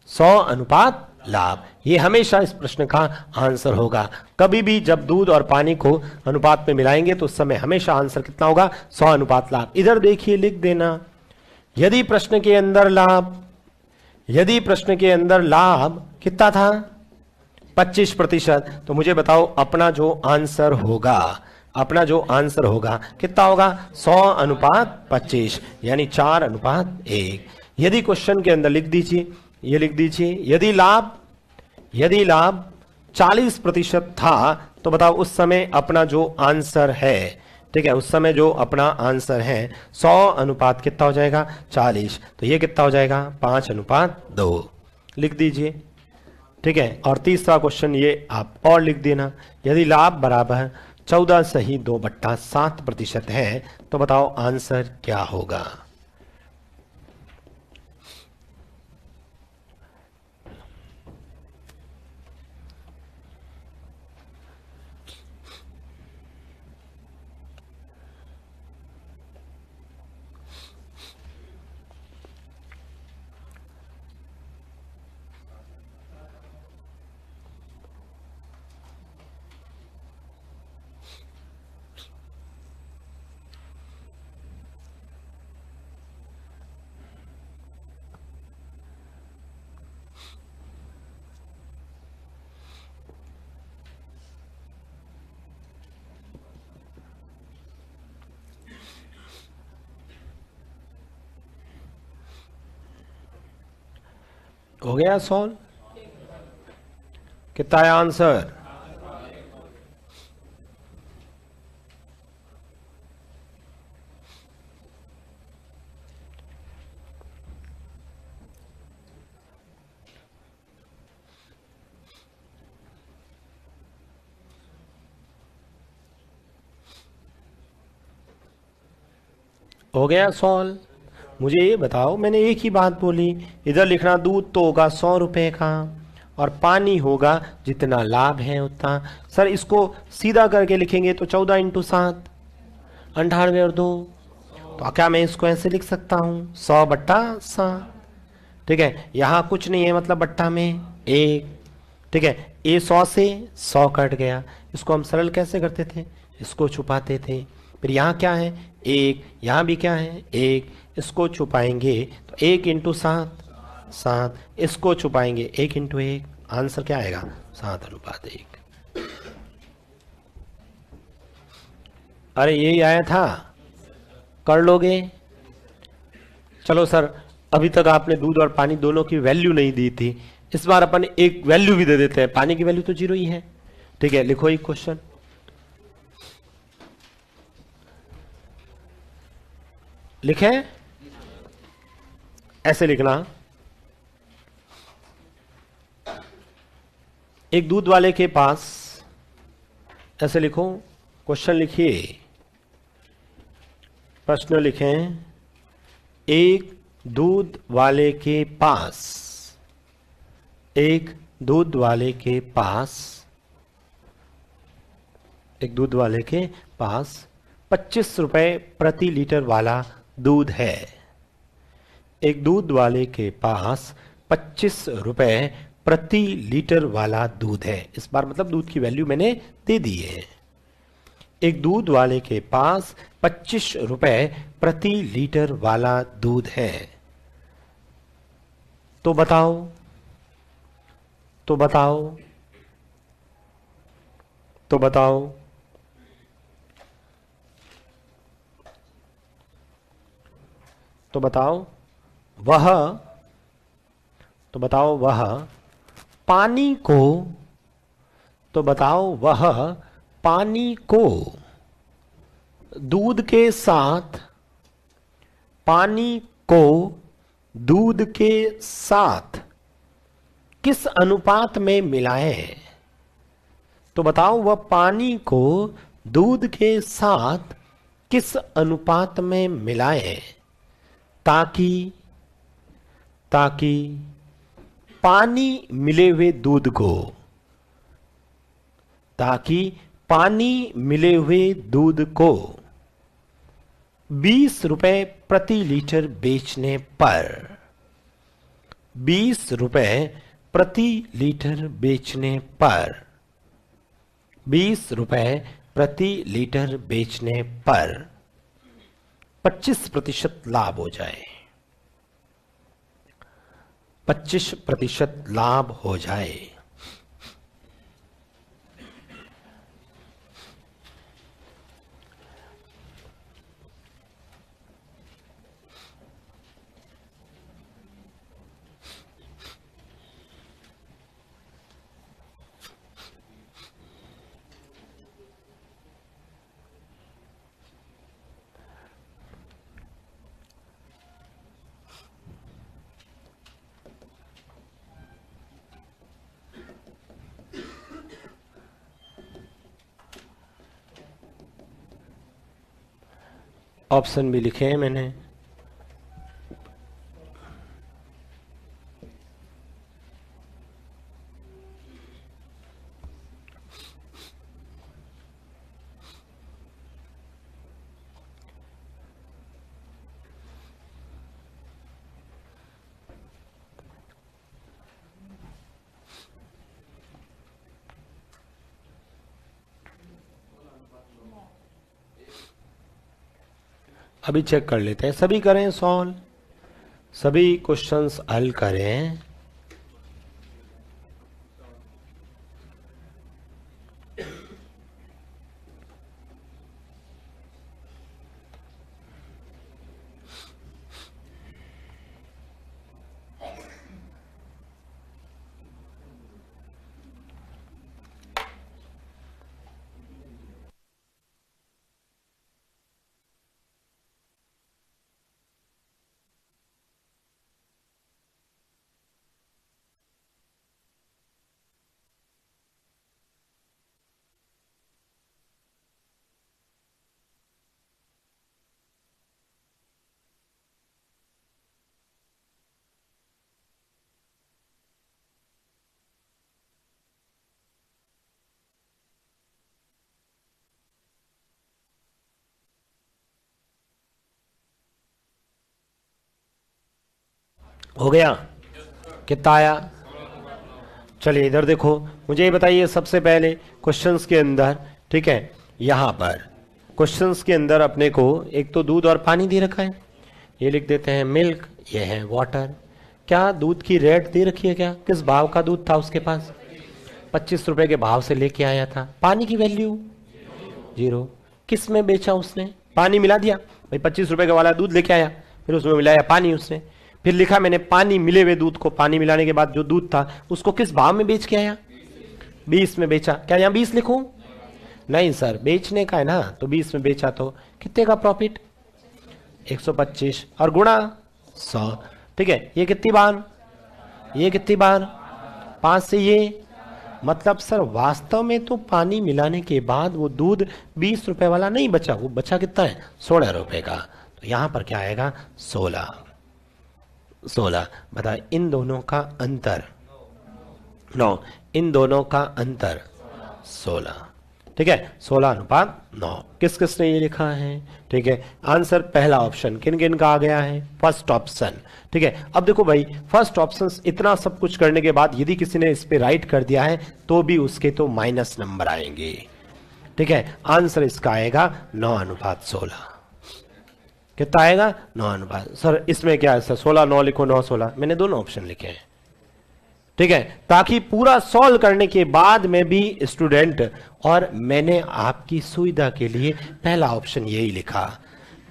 100 लाभ। ये हमेशा इस प्रश्न का आंसर होगा। कभी भी जब दूध और पानी को अनुपात में मिलाएंगे तो उस समय हमेशा आंसर कितना होगा? 100 लाभ। इधर देखिए, लिख देना, यदि प्रश्न के अंदर लाभ, यदि प्रश्न के अंदर लाभ कितना था? 25%। तो मुझे बताओ अपना जो आंसर होगा, अपना जो आंसर होगा कितना होगा? 100:25, यानी 4:1। यदि क्वेश्चन के अंदर लिख दीजिए, ये लिख दीजिए, यदि लाभ 40% था तो बताओ उस समय अपना जो आंसर है, ठीक है, उस समय जो अपना आंसर है 100 कितना हो जाएगा? 40। तो ये कितना हो जाएगा? 5:2 लिख दीजिए। ठीक है, और तीसरा क्वेश्चन ये आप और लिख देना, यदि लाभ बराबर 14.2/7% है तो बताओ आंसर क्या होगा? हो गया सॉल्व? कितना है आंसर? हो गया सॉल्व? मुझे ये बताओ, मैंने एक ही बात बोली, इधर लिखना दूध तो होगा 100 रुपए का और पानी होगा जितना लाभ है उतना। सर इसको सीधा करके लिखेंगे तो 14 × 7 98 और 2। तो क्या मैं इसको ऐसे लिख सकता हूँ? 100/7। ठीक है, यहाँ कुछ नहीं है, मतलब बट्टा में 1। ठीक है, ये 100 से 100 कट गया। इसको हम सरल कैसे करते थे? इसको छुपाते थे। फिर यहाँ क्या है? 1। यहाँ भी क्या है? 1। इसको छुपाएंगे तो 1 × 7 7। इसको छुपाएंगे 1 × 1। आंसर क्या आएगा? 7:1। अरे यही आया था, कर लोगे? चलो सर, अभी तक आपने दूध और पानी दोनों की वैल्यू नहीं दी थी, इस बार अपन एक वैल्यू भी दे देते हैं। पानी की वैल्यू तो 0 ही है। ठीक है, लिखो एक क्वेश्चन, लिखे ऐसे लिखना, एक दूध वाले के पास, ऐसे लिखो, क्वेश्चन लिखिए, प्रश्न लिखें, एक दूध वाले के पास, एक दूध वाले के पास, एक दूध वाले के पास 25 रुपए प्रति लीटर वाला दूध है। एक दूध वाले के पास 25 रुपए प्रति लीटर वाला दूध है। इस बार मतलब दूध की वैल्यू मैंने दे दी है। एक दूध वाले के पास 25 रुपए प्रति लीटर वाला दूध है। तो बताओ, तो बताओ, तो बताओ, तो बताओ वह, तो बताओ वह पानी को, तो बताओ वह पानी को दूध के साथ, पानी को दूध के साथ किस अनुपात में मिलाए। तो बताओ वह पानी को दूध के साथ किस अनुपात में मिलाए ताकि, ताकि पानी मिले हुए दूध को, ताकि पानी मिले हुए दूध को 20 रुपए प्रति लीटर बेचने पर, 20 रुपए प्रति लीटर बेचने पर, 20 रुपए प्रति लीटर बेचने पर 25% लाभ हो जाए, 25% लाभ हो जाए। ऑप्शन भी लिखे हैं मैंने। अभी चेक कर लेते हैं, सभी करें सॉल्व, सभी क्वेश्चंस हल करें। हो गया? कितना आया? चलिए इधर देखो, मुझे ये बताइए सबसे पहले क्वेश्चंस के अंदर, ठीक है, यहां पर क्वेश्चंस के अंदर अपने को एक तो दूध और पानी दे रखा है, ये लिख देते हैं मिल्क, ये है वाटर। क्या दूध की रेट दे रखी है? क्या किस भाव का दूध था उसके पास? 25 रुपए के भाव से लेके आया था। पानी की वैल्यू 0। किस में बेचा उसने? पानी मिला दिया भाई, 25 रुपए का वाला दूध लेके आया, फिर उसमें मिलाया पानी उसने, फिर लिखा मैंने पानी मिले हुए दूध को, पानी मिलाने के बाद जो दूध था उसको किस भाव में बेच के आया? 20 में बेचा। क्या यहाँ 20 लिखूं? नहीं सर, बेचने का है ना, तो 20 में बेचा तो कितने का प्रॉफिट? 125 और गुणा 100। ठीक है, ये कितनी बार? ये कितनी बार? 5 से ये, मतलब सर वास्तव में तो पानी मिलाने के बाद वो दूध 20 रुपए वाला नहीं बचा, वो बचा कितना है? 16 रुपए का। तो यहां पर क्या आएगा? 16। बता, इन दोनों का अंतर 9, इन दोनों का अंतर 16। ठीक है, 16:9। किस किसने ये लिखा है? ठीक है, आंसर पहला ऑप्शन किन किन का आ गया है? First option. ठीक है, अब देखो भाई, फर्स्ट ऑप्शन इतना सब कुछ करने के बाद यदि किसी ने इस पे राइट कर दिया है तो भी उसके तो माइनस नंबर आएंगे। ठीक है, आंसर इसका आएगा 9:16। कितना आएगा? 9:। सर इसमें क्या है सर? 16:9 लिखो, 9:16। मैंने दोनों ऑप्शन लिखे हैं। ठीक है, ताकि पूरा सॉल्व करने के बाद में भी स्टूडेंट, और मैंने आपकी सुविधा के लिए पहला ऑप्शन यही लिखा।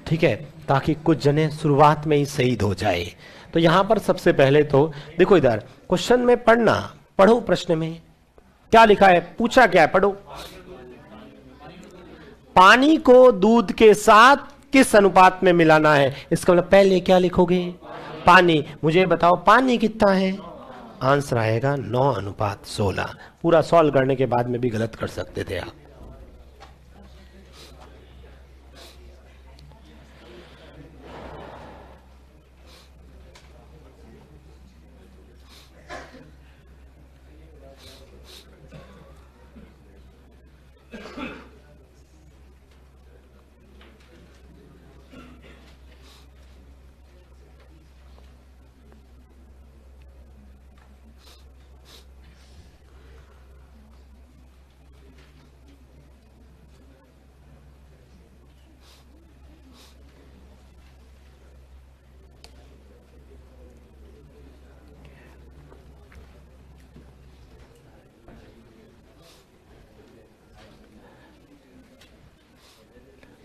ठीक है, ताकि कुछ जने शुरुआत में ही शहीद हो जाए। तो यहां पर सबसे पहले तो देखो, इधर क्वेश्चन में पढ़ना, पढ़ो प्रश्न में क्या लिखा है, पूछा क्या है, पढ़ो। पानी को दूध के साथ किस अनुपात में मिलाना है? इसका मतलब पहले क्या लिखोगे? पानी। मुझे बताओ पानी कितना है? आंसर आएगा 9:16। पूरा सॉल्व करने के बाद में भी गलत कर सकते थे आप।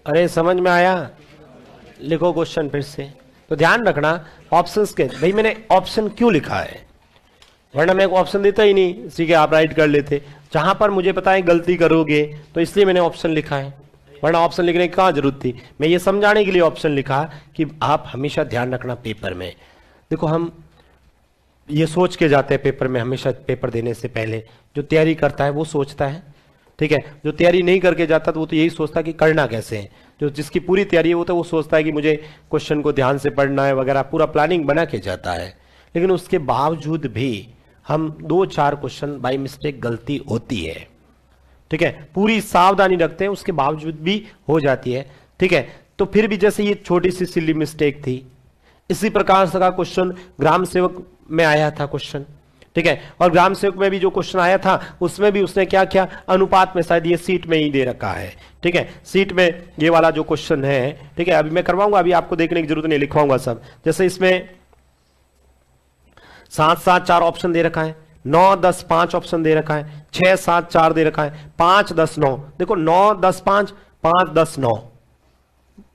अरे समझ में आया? लिखो क्वेश्चन फिर से। तो ध्यान रखना ऑप्शंस के, भाई मैंने ऑप्शन क्यों लिखा है, वरना मैं ऑप्शन देता ही नहीं, ठीक है, आप राइट कर लेते। जहां पर मुझे पता है गलती करोगे तो इसलिए मैंने ऑप्शन लिखा है, वरना ऑप्शन लिखने की कहां जरूरत थी। मैं ये समझाने के लिए ऑप्शन लिखा कि आप हमेशा ध्यान रखना पेपर में। देखो हम ये सोच के जाते हैं पेपर में, हमेशा पेपर देने से पहले जो तैयारी करता है वो सोचता है, ठीक है, जो तैयारी नहीं करके जाता तो वो तो यही सोचता है कि करना कैसे है। जो जिसकी पूरी तैयारी है वो तो वो सोचता है कि मुझे क्वेश्चन को ध्यान से पढ़ना है वगैरह, पूरा प्लानिंग बना के जाता है। लेकिन उसके बावजूद भी हम 2-4 क्वेश्चन बाई मिस्टेक गलती होती है। ठीक है, पूरी सावधानी रखते हैं, उसके बावजूद भी हो जाती है। ठीक है, तो फिर भी जैसे ये छोटी सी सिली मिस्टेक थी, इसी प्रकार का क्वेश्चन ग्राम सेवक में आया था क्वेश्चन। ठीक है, और ग्राम सेवक में भी जो क्वेश्चन आया था उसमें भी उसने क्या किया, अनुपात में, शायद ये सीट में ही दे रखा है। ठीक है, सीट में ये वाला जो क्वेश्चन है, ठीक है, अभी मैं करवाऊंगा, अभी आपको देखने की जरूरत नहीं, लिखवाऊंगा सब। जैसे इसमें 7-7 4 ऑप्शन दे रखा है, 9-10 5 ऑप्शन दे रखा है, 6-7 4 दे रखा है, 5-10 9। देखो 9-10 5, 5-10 9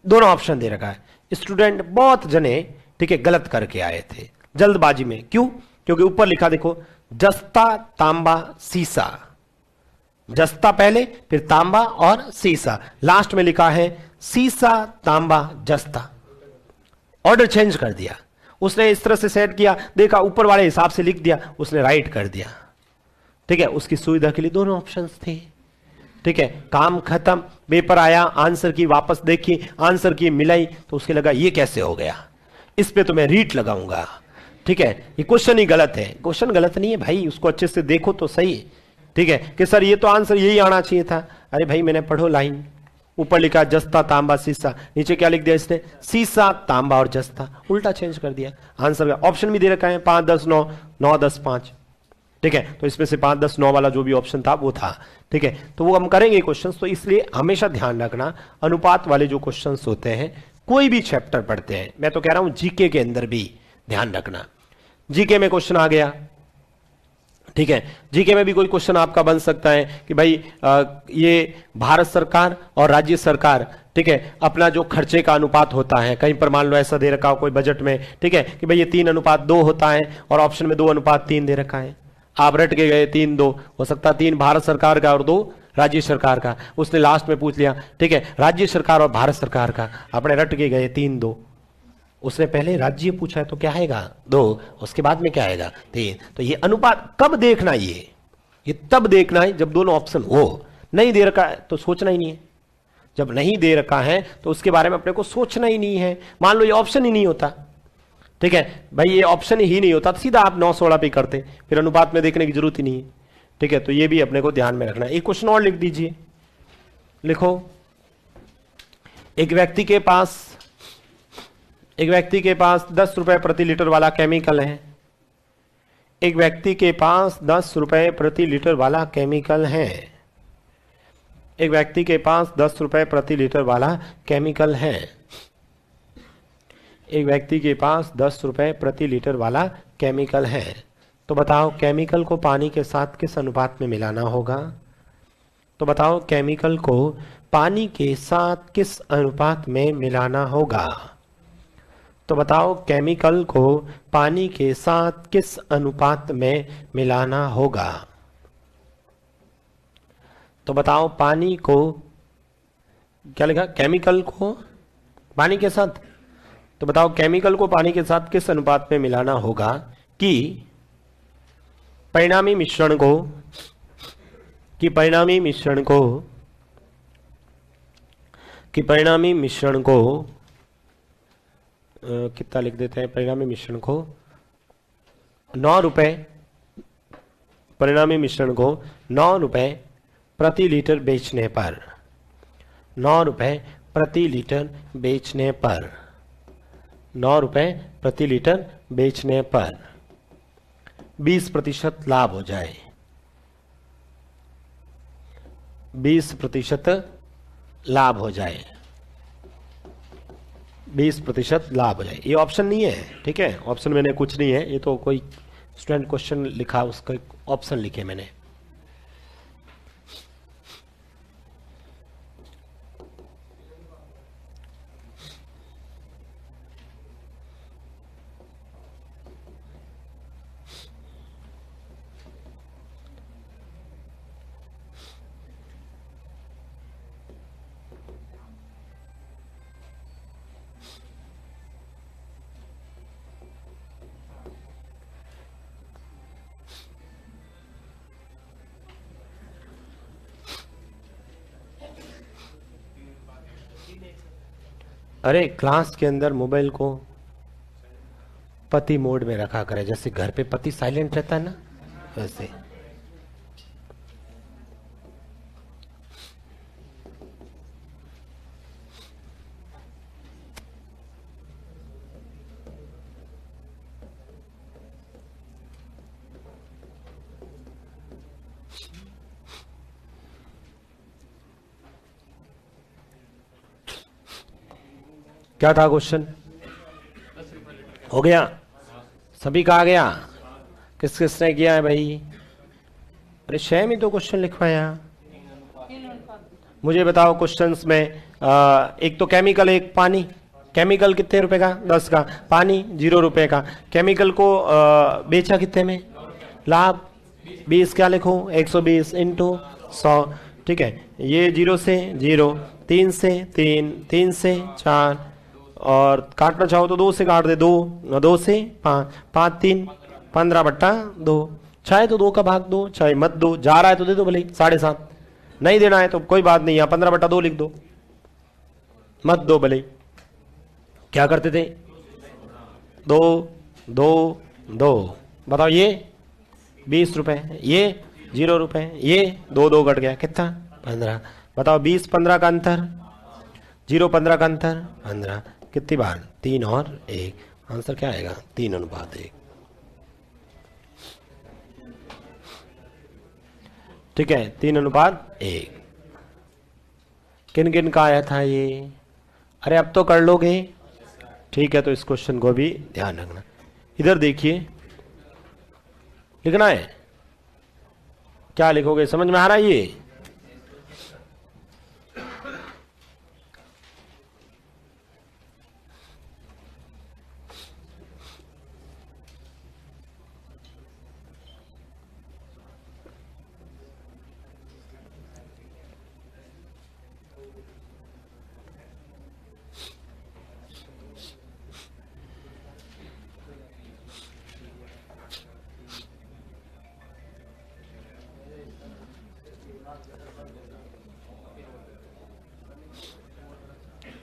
दोनों ऑप्शन दे रखा है। स्टूडेंट बहुत जने, ठीक है, गलत करके आए थे जल्दबाजी में। क्यों? क्योंकि ऊपर लिखा देखो, जस्ता तांबा सीसा, जस्ता पहले, फिर तांबा और सीसा, लास्ट में लिखा है सीसा तांबा जस्ता। ऑर्डर चेंज कर दिया उसने, इस तरह से सेट किया, देखा ऊपर वाले हिसाब से लिख दिया, उसने राइट कर दिया। ठीक है, उसकी सुविधा के लिए दोनों ऑप्शंस थे। ठीक है, काम खत्म, पेपर आया, आंसर की वापस देखी, आंसर की मिलाई, तो उसके लगा ये कैसे हो गया, इस पे तो मैं रीट लगाऊंगा। ठीक है, ये क्वेश्चन ही गलत है। क्वेश्चन गलत नहीं है भाई, उसको अच्छे से देखो तो सही। ठीक है, कि सर ये तो आंसर यही आना चाहिए था। अरे भाई मैंने पढ़ो लाइन, ऊपर लिखा जस्ता तांबा सीसा, नीचे क्या लिख दिया इसने, सीसा तांबा और जस्ता, उल्टा चेंज कर दिया आंसर का। ऑप्शन भी दे रखा है 5-10 9, 9-10 5। ठीक है, तो इसमें से 5-10 9 वाला जो भी ऑप्शन था वो था। ठीक है, तो वो हम करेंगे क्वेश्चंस, तो इसलिए हमेशा ध्यान रखना अनुपात वाले जो क्वेश्चंस होते हैं, कोई भी चैप्टर पढ़ते हैं, मैं तो कह रहा हूं जीके के अंदर भी ध्यान रखना। जीके में क्वेश्चन आ गया, ठीक है, जीके में भी कोई क्वेश्चन आपका बन सकता है कि भाई ये भारत सरकार और राज्य सरकार, ठीक है, अपना जो खर्चे का अनुपात होता है, कहीं पर मान लो ऐसा दे रखा हो कोई बजट में, ठीक है, कि भाई ये 3:2 होता है और ऑप्शन में 2:3 दे रखा है। आप रट के गए 3-2, हो सकता 3 भारत सरकार का और 2 राज्य सरकार का। उसने लास्ट में पूछ लिया, ठीक है, राज्य सरकार और भारत सरकार का, आपने रट के गए 3-2। उसने पहले राज्य पूछा है तो क्या आएगा 2, उसके बाद में क्या आएगा 3। तो ये अनुपात कब देखना, ये तब देखना है जब दोनों ऑप्शन हो। नहीं दे रखा है तो सोचना ही नहीं है। जब नहीं दे रखा है तो उसके बारे में अपने को सोचना ही नहीं है। मान लो ये ऑप्शन ही नहीं होता, ठीक है भाई, ये ऑप्शन ही नहीं होता तो सीधा आप 9-16 पे करते, फिर अनुपात में देखने की जरूरत ही नहीं है। ठीक है, तो ये भी अपने को ध्यान में रखना है। एक क्वेश्चन और लिख दीजिए, लिखो, एक व्यक्ति के पास 10 रुपए प्रति लीटर वाला केमिकल है। एक व्यक्ति के पास 10 रुपए प्रति लीटर वाला केमिकल है। एक व्यक्ति के पास 10 रुपए प्रति लीटर वाला केमिकल है। एक व्यक्ति के पास 10 रुपए प्रति लीटर वाला केमिकल है। तो बताओ केमिकल को पानी के साथ किस अनुपात में मिलाना होगा? तो बताओ केमिकल को पानी के साथ किस अनुपात में मिलाना होगा? तो बताओ केमिकल को पानी के साथ किस अनुपात में मिलाना होगा? तो बताओ पानी को, क्या लिखा, केमिकल को पानी के साथ। तो बताओ केमिकल को पानी के साथ किस अनुपात में मिलाना होगा कि परिणामी मिश्रण को कितना लिख देते हैं, परिणामी मिश्रण को 9 रुपए, परिणामी मिश्रण को 9 रुपए प्रति लीटर बेचने पर, 9 रुपए प्रति लीटर बेचने पर, 9 रुपए प्रति लीटर बेचने पर 20% लाभ हो जाए, 20% लाभ हो जाए, 20% लाभ हो जाए। ये ऑप्शन नहीं है, ठीक है, ऑप्शन मैंने कुछ नहीं है, ये तो कोई स्टूडेंट क्वेश्चन लिखा उसका ऑप्शन लिखे मैंने। अरे क्लास के अंदर मोबाइल को पति मोड में रखा करे, जैसे घर पे पति साइलेंट रहता है ना, वैसे। क्या था क्वेश्चन? हो गया? सभी का आ गया? किस किसने किया है भाई? अरे शय में तो क्वेश्चन लिखवाया। मुझे बताओ क्वेश्चंस में एक तो केमिकल, एक पानी। केमिकल कितने रुपए का? 10 का। पानी 0 रुपए का। केमिकल को बेचा कितने में? लाभ 20। क्या लिखो? 120 इंटू 100। ठीक है, ये 0 से 0, 3 से 3, 3 से 4, और काटना चाहो तो 2 से काट दे, 2 से 5, 5 3 15/2। चाहे तो 2 का भाग दो, चाहे मत दो, जा रहा है तो दे दो भले 7.5, नहीं देना है तो कोई बात नहीं, यहाँ 15/2 लिख दो, मत दो भले। क्या करते थे? 2 2 2। बताओ ये 20 रुपए, ये 0 रुपए, ये 2 2 कट गया, कितना? 15। बताओ 20 15 का अंतर, 0 15 का अंतर 15। कितनी बार? 3 और 1। आंसर क्या आएगा? 3:1। ठीक है, 3:1। किन किन का आया था ये? अरे अब तो कर लोगे, ठीक है, तो इस क्वेश्चन को भी ध्यान रखना। इधर देखिए, लिखना है। क्या लिखोगे? समझ में आ रहा है ये?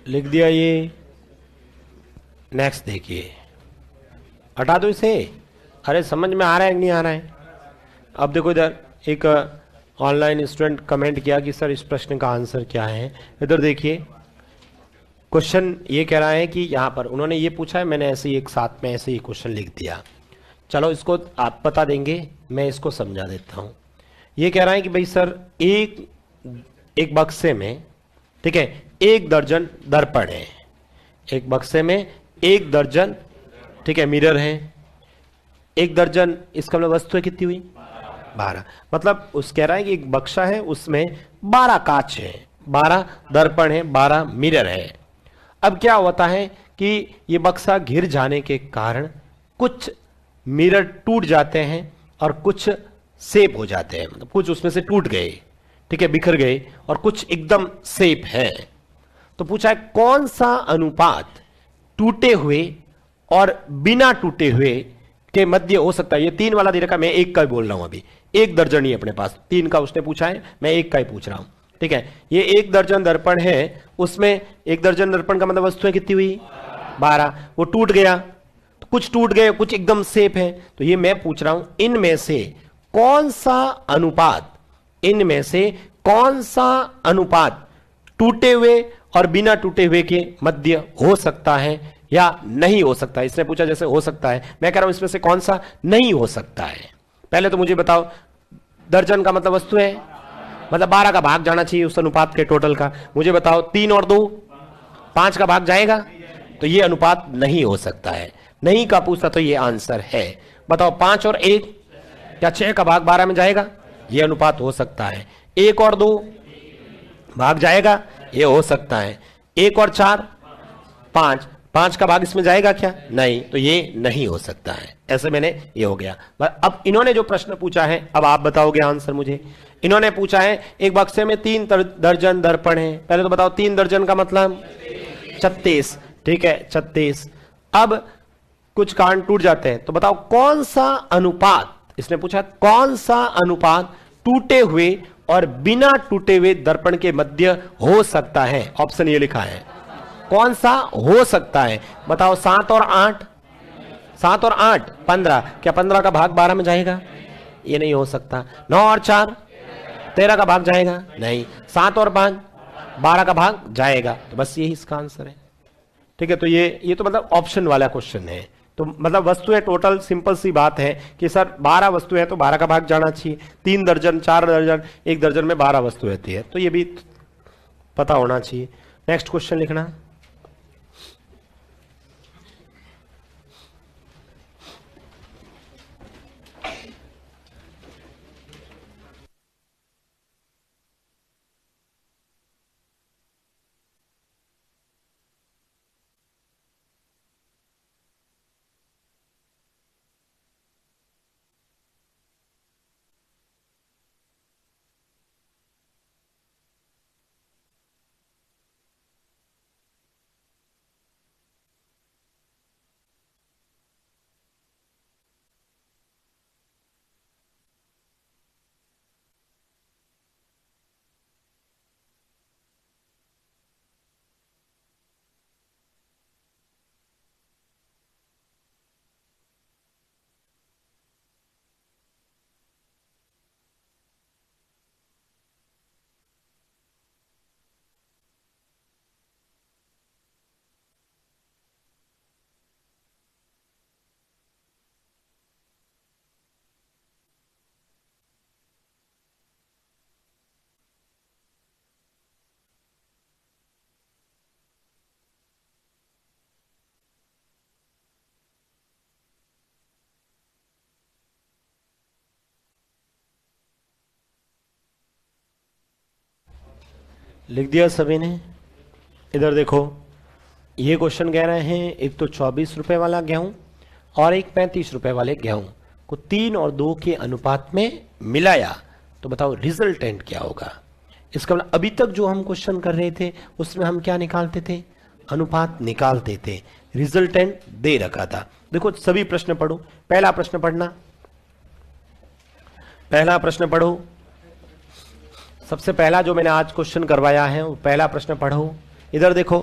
लिख दिया ये। नेक्स्ट देखिए, हटा दो इसे। अरे समझ में आ रहा है कि नहीं आ रहा है? अब देखो इधर एक ऑनलाइन स्टूडेंट कमेंट किया कि सर इस प्रश्न का आंसर क्या है। इधर देखिए क्वेश्चन ये कह रहा है कि यहाँ पर उन्होंने ये पूछा है, मैंने ऐसे ही एक साथ में ऐसे ही क्वेश्चन लिख दिया। चलो इसको आप बता देंगे, मैं इसको समझा देता हूँ। ये कह रहा है कि भाई सर एक बक्से में, ठीक है, 1 दर्जन दर्पण है, एक बक्से में 1 दर्जन, ठीक है, मिरर है। 1 दर्जन इसका मतलब वस्तु है कितनी हुई? 12। मतलब उस कह रहा है कि एक बक्सा है उसमें 12 कांच है, 12 दर्पण है, 12 मिरर है। अब क्या होता है कि ये बक्सा घिर जाने के कारण कुछ मिरर टूट जाते हैं और कुछ सेप हो जाते हैं, मतलब कुछ उसमें से टूट गए, ठीक है, बिखर गए, और कुछ एकदम सेप है। तो पूछा है कौन सा अनुपात टूटे हुए और बिना टूटे हुए के मध्य हो सकता है। ये 3 वाला दे रखा, मैं 1 का ही बोल रहा हूं अभी। 1 दर्जन ही अपने पास, 3 का उसने पूछा है, मैं 1 का ही पूछ रहा हूं, ठीक है। ये 1 दर्जन दर्पण है, उसमें 1 दर्जन दर्पण का मतलब वस्तुएं कितनी हुई? 12। वो टूट गया, तो कुछ टूट गए, कुछ एकदम सेफ है। तो ये मैं पूछ रहा हूं इनमें से कौन सा अनुपात, इनमें से कौन सा अनुपात टूटे हुए और बिना टूटे हुए के मध्य हो सकता है या नहीं हो सकता है। इसने पूछा जैसे हो सकता है, मैं कह रहा हूं इसमें से कौन सा नहीं हो सकता है। पहले तो मुझे बताओ, दर्जन का मतलब वस्तु है, मतलब 12 का भाग जाना चाहिए उस अनुपात के टोटल का। मुझे बताओ 3 और 2 5 का भाग जाएगा, तो ये अनुपात नहीं हो सकता है। नहीं का पूछता तो ये आंसर है। बताओ 5 और 1 क्या 6 का भाग 12 में जाएगा? ये अनुपात हो सकता है। 1 और 2 भाग जाएगा, ये हो सकता है। 1 और 4 5, 5 का भाग इसमें जाएगा क्या? नहीं, तो ये नहीं हो सकता है। ऐसे मैंने ये हो गया। अब इन्होंने जो प्रश्न पूछा है, अब आप बताओगे आंसर मुझे। इन्होंने पूछा है एक बक्से में 3 दर्जन दर्पण है। पहले तो बताओ 3 दर्जन का मतलब 36, ठीक है, 36। अब कुछ कारण टूट जाते हैं, तो बताओ कौन सा अनुपात, इसने पूछा कौन सा अनुपात टूटे हुए और बिना टूटे हुए दर्पण के मध्य हो सकता है। ऑप्शन ये लिखा है, कौन सा हो सकता है। बताओ 7 और 8, 7 और 8 15, क्या 15 का भाग 12 में जाएगा? ये नहीं हो सकता। 9 और 4 13 का भाग जाएगा? नहीं। 7 और 5 12 का भाग जाएगा। तो बस यही इसका आंसर है, ठीक है। तो ये तो मतलब ऑप्शन वाला क्वेश्चन है। तो मतलब वस्तु है टोटल, सिंपल सी बात है कि सर 12 वस्तु है तो 12 का भाग जाना चाहिए। 3 दर्जन, 4 दर्जन, 1 दर्जन में 12 वस्तु रहती है, तो ये भी पता होना चाहिए। नेक्स्ट क्वेश्चन लिखना। लिख दिया सभी ने? इधर देखो, ये क्वेश्चन कह रहे हैं एक तो 24 रुपए वाला गेहूं और एक 35 रुपए वाले गेहूं को 3 और 2 के अनुपात में मिलाया, तो बताओ रिजल्टेंट क्या होगा। इसका मतलब अभी तक जो हम क्वेश्चन कर रहे थे उसमें हम क्या निकालते थे? अनुपात निकालते थे। रिजल्टेंट दे रखा था। देखो सभी प्रश्न पढ़ो। पहला प्रश्न पढ़ना, पहला प्रश्न पढ़ो। सबसे पहला जो मैंने आज क्वेश्चन करवाया है वो पहला प्रश्न पढ़ो। इधर देखो,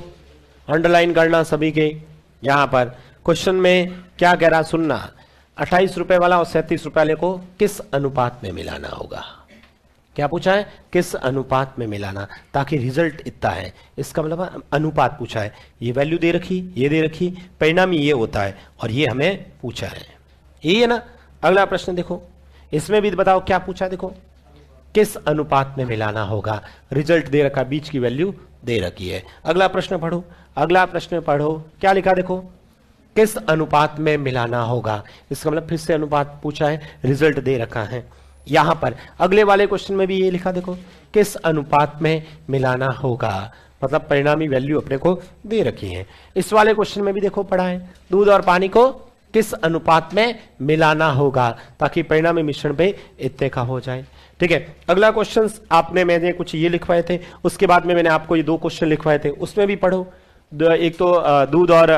अंडरलाइन करना सभी के। यहां पर क्वेश्चन में क्या कह रहा सुनना। 28 रुपए वाला और 37 रुपए वाले को किस अनुपात में मिलाना होगा? क्या पूछा है? किस अनुपात में मिलाना, ताकि रिजल्ट इतना है, इसका मतलब है अनुपात पूछा है। ये वैल्यू दे रखी, ये दे रखी, परिणाम ये होता है और ये हमें पूछा है, यही है ना। अगला प्रश्न देखो, इसमें भी बताओ क्या पूछा है, देखो किस अनुपात में मिलाना होगा, रिजल्ट दे रखा, बीच की वैल्यू दे रखी है। अगला प्रश्न पढ़ो, अगला प्रश्न पढ़ो, क्या लिखा देखो, किस अनुपात में मिलाना होगा, इसका मतलब फिर से अनुपात पूछा है, रिजल्ट दे रखा है। यहां पर अगले वाले क्वेश्चन में भी ये लिखा देखो, किस अनुपात में मिलाना होगा, मतलब परिणामी वैल्यू अपने को दे रखी है। इस वाले क्वेश्चन में भी देखो पढ़ा है, दूध और पानी को किस अनुपात में मिलाना होगा ताकि परिणामी मिश्रण पे इतने का हो जाए। ठीक है, अगला क्वेश्चन आपने, मैंने कुछ ये लिखवाए थे, उसके बाद में मैंने आपको ये 2 क्वेश्चन लिखवाए थे, उसमें भी पढ़ो। एक तो दूध और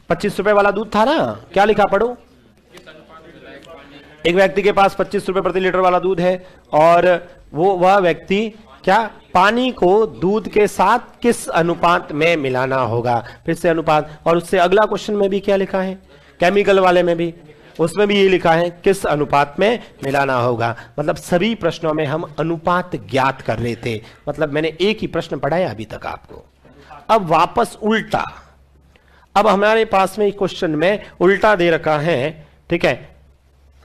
25 रुपए वाला दूध था ना, क्या लिखा पढ़ो। एक व्यक्ति के पास 25 रुपए प्रति लीटर वाला दूध है और वह व्यक्ति क्या पानी को दूध के साथ किस अनुपात में मिलाना होगा, फिर से अनुपात। और उससे अगला क्वेश्चन में भी क्या लिखा है, केमिकल वाले में भी, उसमें भी ये लिखा है किस अनुपात में मिलाना होगा। मतलब सभी प्रश्नों में हम अनुपात ज्ञात कर रहे थे, मतलब मैंने एक ही प्रश्न पढ़ाया अभी तक आपको। अब वापस उल्टा, अब हमारे पास में क्वेश्चन में उल्टा दे रखा है, ठीक है,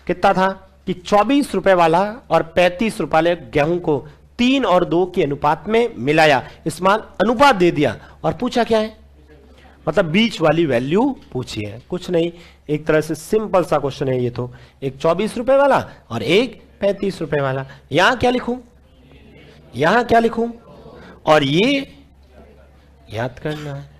कितना था कि 24 रुपए वाला और 35 रुपए वाले गेहूं को 3 और 2 के अनुपात में मिलाया, इस मान अनुपात दे दिया और पूछा क्या है, मतलब बीच वाली वैल्यू पूछी है। कुछ नहीं, एक तरह से सिंपल सा क्वेश्चन है ये तो, एक 24 रुपए वाला और एक 35 रुपए वाला। यहां क्या लिखूं, यहां क्या लिखूं, और ये याद करना है,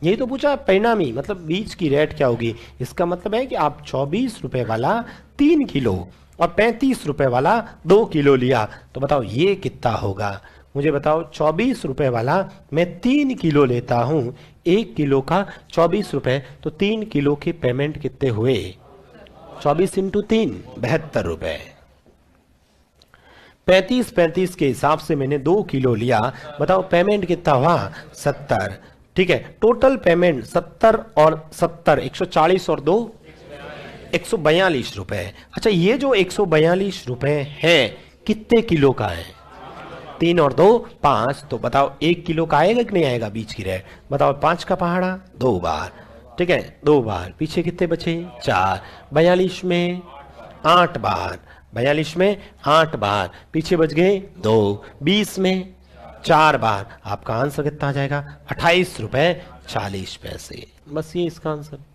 यही तो पूछा परिणामी, मतलब बीच की रेट क्या होगी। इसका मतलब है कि आप 24 रुपए वाला 3 किलो और 35 रुपए वाला 2 किलो लिया, तो बताओ ये कितना होगा। मुझे बताओ, 24 रुपए वाला मैं 3 किलो लेता हूं, 1 किलो का 24 रुपए, तो 3 किलो के पेमेंट कितने हुए, 24 इंटू 3 72 रुपए। 35 के हिसाब से मैंने 2 किलो लिया, बताओ पेमेंट कितना हुआ, 70। ठीक है, टोटल पेमेंट 70 और 70 140 और 2 142 रुपए। अच्छा, ये जो 142 रुपए है कितने किलो का है, 3 और 2 5, तो बताओ 1 किलो का आएगा कि नहीं आएगा बीच की रेट, बताओ 5 का पहाड़ा 2 बार, ठीक है 2 बार, पीछे कितने बचे 4, 42 में 8 बार, 42 में 8 बार, पीछे बच गए 2, 20 में 4 बार, आपका आंसर कितना आ जाएगा 28 रुपए 40 पैसे। बस ये इसका आंसर।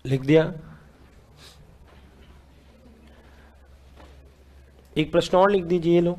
लिख दिया। एक प्रश्न और लिख दीजिए, ये लो।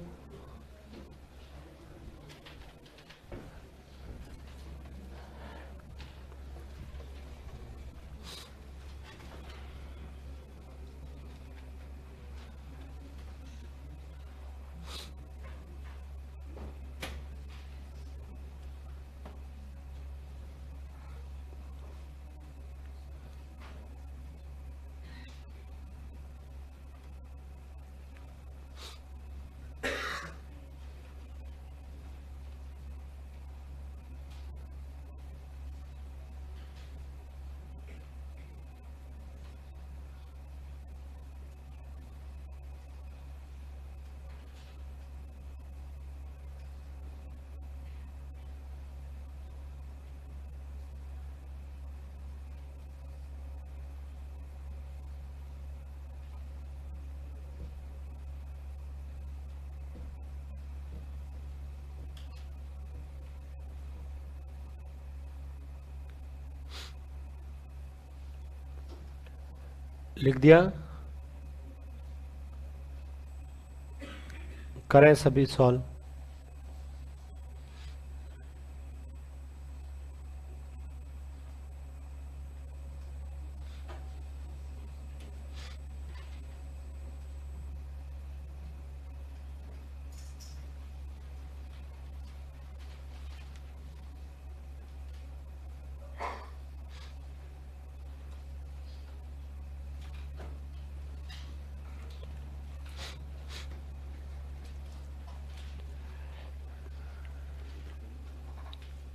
लिख दिया, करें सभी सॉल्व।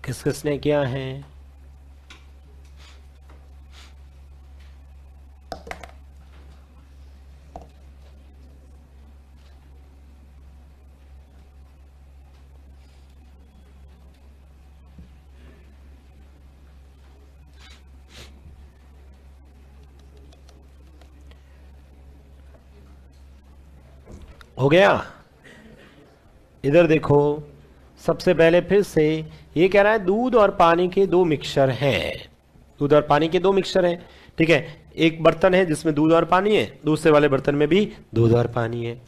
किस किसने किया है? हो गया? इधर देखो, सबसे पहले फिर से ये कह रहा है दूध और पानी के दो मिक्सचर हैं। दूध और पानी के दो मिक्सचर हैं, ठीक है। एक बर्तन है जिसमें दूध और पानी है, दूसरे वाले बर्तन में भी दूध और पानी है।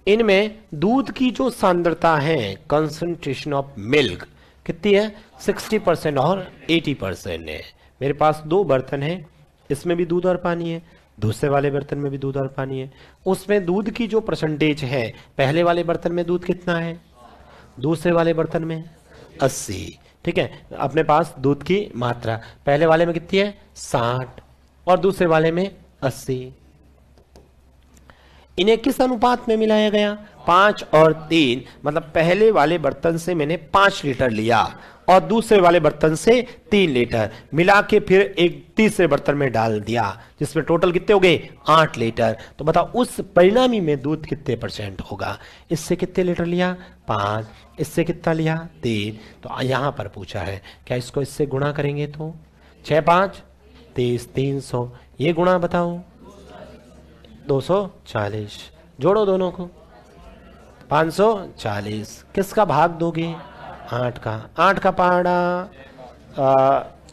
इनमें दूध की जो सांद्रता है, कंसंट्रेशन ऑफ मिल्क, कितनी है? 60% और 80% है। मेरे पास दो बर्तन है, इसमें भी दूध और पानी है, दूसरे वाले बर्तन में भी दूध और पानी है। उसमें दूध की जो परसेंटेज है, पहले वाले बर्तन में दूध कितना है, दूसरे वाले बर्तन में 80, ठीक है। अपने पास दूध की मात्रा पहले वाले में कितनी है? 60 और दूसरे वाले में 80। इन्हें किस अनुपात में मिलाया गया? 5 और 3, मतलब पहले वाले बर्तन से मैंने 5 लीटर लिया और दूसरे वाले बर्तन से 3 लीटर मिला के फिर एक तीसरे बर्तन में डाल दिया, जिसमें टोटल कितने हो गए? 8 लीटर। तो बताओ उस परिणामी में दूध कितने % होगा? इससे कितने लीटर लिया? 5, इससे कितना लिया? 3। तो यहां पर पूछा है, क्या इसको इससे गुणा करेंगे तो 6 5 30, 300, ये गुणा बताओ 240, जोड़ो दोनों को 540। किसका भाग दोगे? 8 का। 8 का पहाड़ा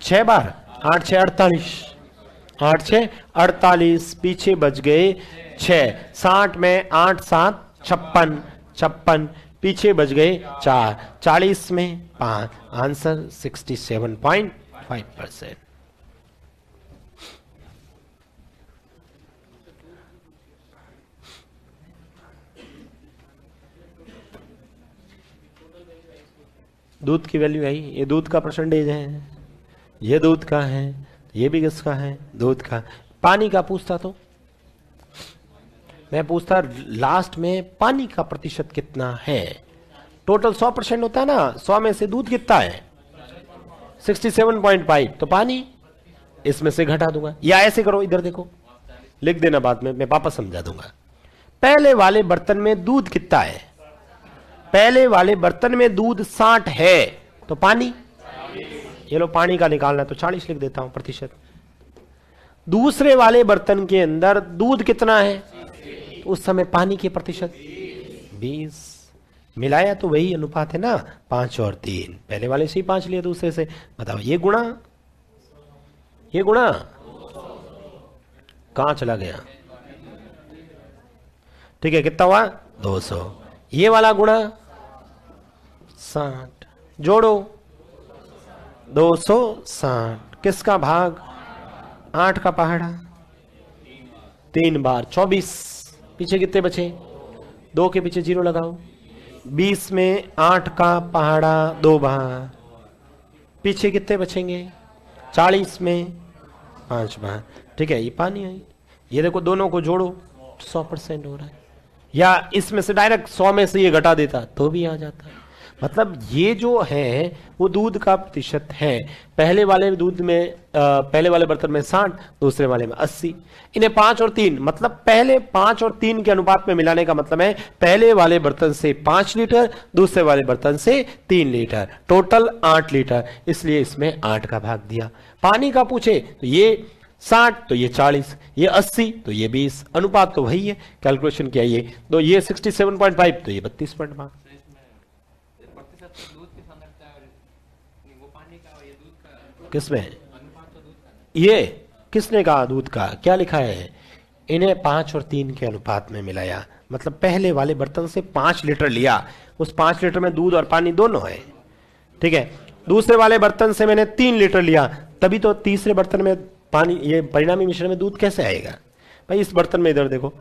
6 बार, 8 6 48, 8 6 48, पीछे बच गए 6। 60 में 8 7 56, 56 पीछे बच गए 4, 40 में 5, आंसर 67.5%। दूध की वैल्यू आई, ये दूध का परसेंटेज है, ये दूध का है, ये भी किसका है? दूध का। पानी का पूछता तो मैं पूछता लास्ट में पानी का प्रतिशत कितना है। टोटल 100% होता है ना, 100 में से दूध कितना है? 67.5, तो पानी इसमें से घटा दूंगा। या ऐसे करो, इधर देखो, लिख देना बाद में, मैं पापा समझा दूंगा। पहले वाले बर्तन में दूध कितना है? पहले वाले बर्तन में दूध 60 है, तो पानी, ये लो पानी का निकालना है तो 40 लिख देता हूं प्रतिशत। दूसरे वाले बर्तन के अंदर दूध कितना है? तो उस समय पानी के प्रतिशत 20। मिलाया तो वही अनुपात है ना, 5 और 3। पहले वाले से ही 5 लिया, दूसरे से। बताओ ये गुणा, ये गुणा कहां चला गया? ठीक है, कितना हुआ? 200। ये वाला गुणा 60, जोड़ो 260। किसका भाग? 8 का पहाड़ा 3 बार 24, पीछे कितने बचे? 2 के पीछे 0 लगाओ। 20 में 8 का पहाड़ा 2 बार, पीछे कितने बचेंगे? 40 में 5 बार, ठीक है। ये पानी है, ये देखो दोनों को जोड़ो 100% हो रहा है। या इसमें से डायरेक्ट 100 में से ये घटा देता तो भी आ जाता। मतलब ये जो है वो दूध का प्रतिशत है। पहले वाले दूध में पहले वाले बर्तन में 60, दूसरे वाले में 80। इन्हें 5 और 3, मतलब पहले 5 और 3 के अनुपात में मिलाने का मतलब है पहले वाले बर्तन से 5 लीटर, दूसरे वाले बर्तन से 3 लीटर, टोटल 8 लीटर। इसलिए इसमें 8 का भाग दिया। पानी का पूछे तो ये 60, तो ये 40, ये 80, तो ये 20। अनुपात तो वही है, कैलकुलेशन किया ये तो ये 67.5, तो ये 32.5। किसमें? ये किसने कहा दूध का? क्या लिखा है? इन्हें 5 और 3 के अनुपात में मिलाया, मतलब पहले वाले बर्तन से 5 लीटर लिया, उस 5 लीटर में दूध और पानी दोनों है, ठीक है। दूसरे वाले बर्तन से मैंने 3 लीटर लिया, तभी तो तीसरे बर्तन में पानी, ये परिणामी मिश्रण में दूध कैसे आएगा भाई। इस बर्तन में, इधर देखो,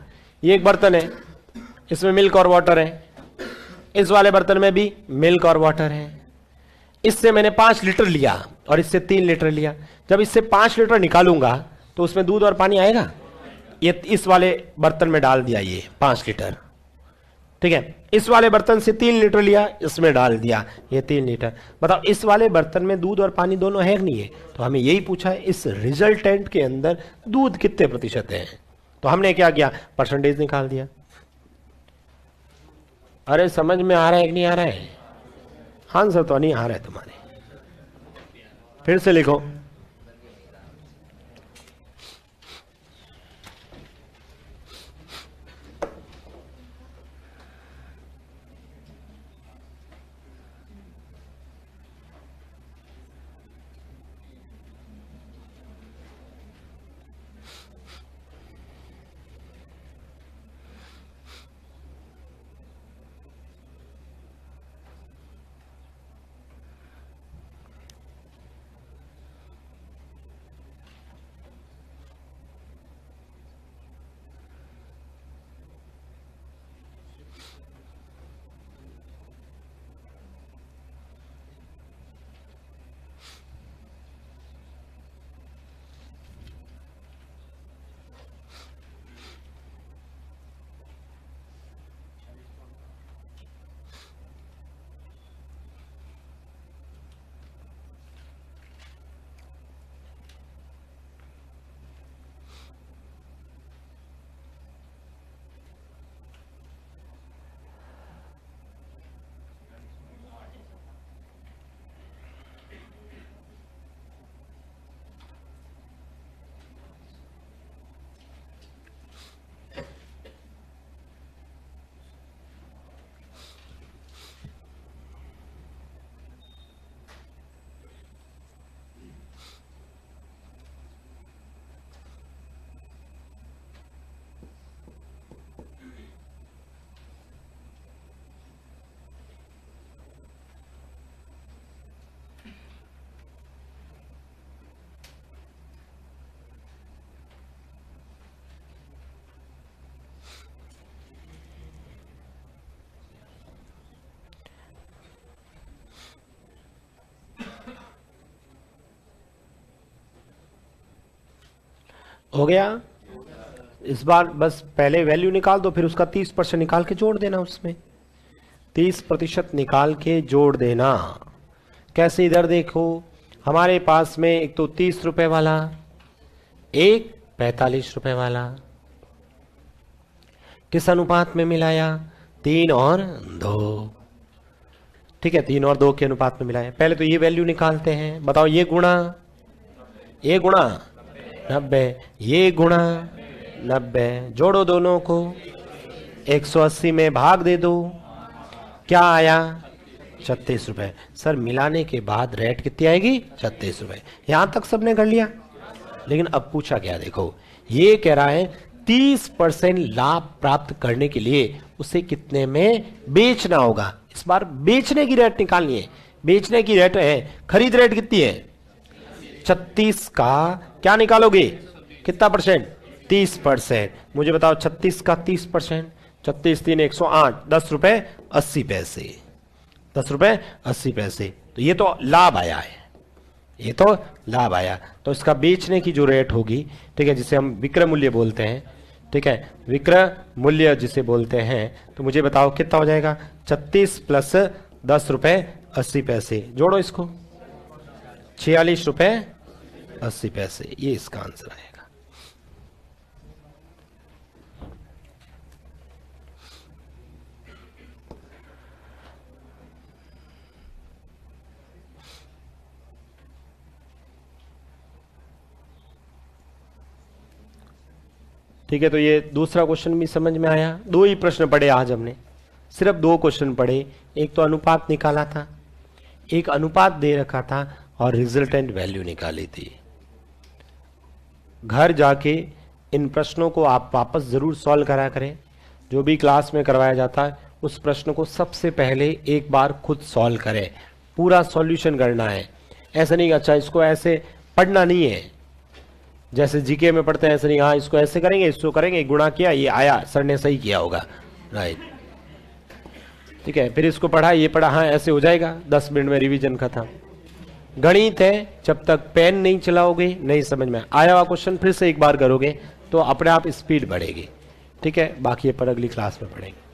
ये एक बर्तन है, इसमें मिल्क और वाटर है, इस वाले बर्तन में भी मिल्क और वाटर है। इससे मैंने 5 लीटर लिया और इससे 3 लीटर लिया, जब इससे 5 लीटर निकालूंगा तो उसमें दूध और पानी आएगा। ये इस वाले बर्तन में डाल दिया, ये 5 लीटर, ठीक है। इस वाले बर्तन से 3 लीटर लिया, इसमें डाल दिया ये 3 लीटर। बताओ इस वाले बर्तन में दूध और पानी दोनों है कि नहीं है। तो हमें यही पूछा है इस रिजल्टेंट के अंदर दूध कितने प्रतिशत है। तो हमने क्या किया, परसेंटेज निकाल दिया। अरे समझ में आ रहा है कि नहीं आ रहा है। आंसर तो नहीं आ रहा है तुम्हारे, फिर से लिखो। हो गया। इस बार बस पहले वैल्यू निकाल दो, फिर उसका 30% निकाल के जोड़ देना, उसमें 30% निकाल के जोड़ देना। कैसे, इधर देखो, हमारे पास में एक तो 30 रुपए वाला, एक 45 रुपए वाला, किस अनुपात में मिलाया, 3 और 2, ठीक है, 3 और 2 के अनुपात में मिलाया। पहले तो ये वैल्यू निकालते हैं, बताओ ये गुणा 90, ये गुणा 90, जोड़ो दोनों को, 180 में भाग दे दो, क्या आया, 36 रुपए। सर मिलाने के बाद रेट कितनी आएगी, 36 रुपए। यहां तक सबने कर लिया, लेकिन अब पूछा क्या, देखो ये कह रहा है 30% लाभ प्राप्त करने के लिए उसे कितने में बेचना होगा। इस बार बेचने की रेट निकालनी है। बेचने की रेट है, खरीद रेट कितनी है, 36 का क्या निकालोगे, कितना परसेंट, 30%। मुझे बताओ 36 का 30%, 36 3 108, 10 रुपए 80 पैसे, 10 रुपए 80 पैसे। तो ये तो लाभ आया है, ये तो लाभ आया। तो इसका बेचने की जो रेट होगी, ठीक है, जिसे हम विक्रय मूल्य बोलते हैं, ठीक है, विक्रय मूल्य जिसे बोलते हैं, तो मुझे बताओ कितना हो जाएगा, 36 प्लस 10 रुपए 80 पैसे, जोड़ो इसको, 46 रुपए 80 पैसे, ये इसका आंसर आएगा। ठीक है, तो ये दूसरा क्वेश्चन भी समझ में आया। 2 ही प्रश्न पढ़े आज हमने, सिर्फ 2 क्वेश्चन पढ़े। एक तो अनुपात निकाला था, एक अनुपात दे रखा था और रिजल्टेंट वैल्यू निकाली थी। घर जाके इन प्रश्नों को आप वापस जरूर सॉल्व करा करें। जो भी क्लास में करवाया जाता है उस प्रश्न को सबसे पहले एक बार खुद सॉल्व करें, पूरा सॉल्यूशन करना है। ऐसा नहीं अच्छा इसको ऐसे पढ़ना नहीं है, जैसे जीके में पढ़ते हैं ऐसे नहीं, हाँ इसको ऐसे करेंगे, इसको करेंगे, गुणा किया ये आया, सर ने सही किया होगा, राइट, ठीक है, फिर इसको पढ़ा, ये पढ़ा, हाँ ऐसे हो जाएगा, 10 मिनट में रिवीजन खत्म। गणित है, जब तक पेन नहीं चलाओगे, नहीं समझ में आया हुआ क्वेश्चन फिर से एक बार करोगे तो अपने आप स्पीड बढ़ेगी, ठीक है। बाकी ये पर अगली क्लास में पढ़ेंगे।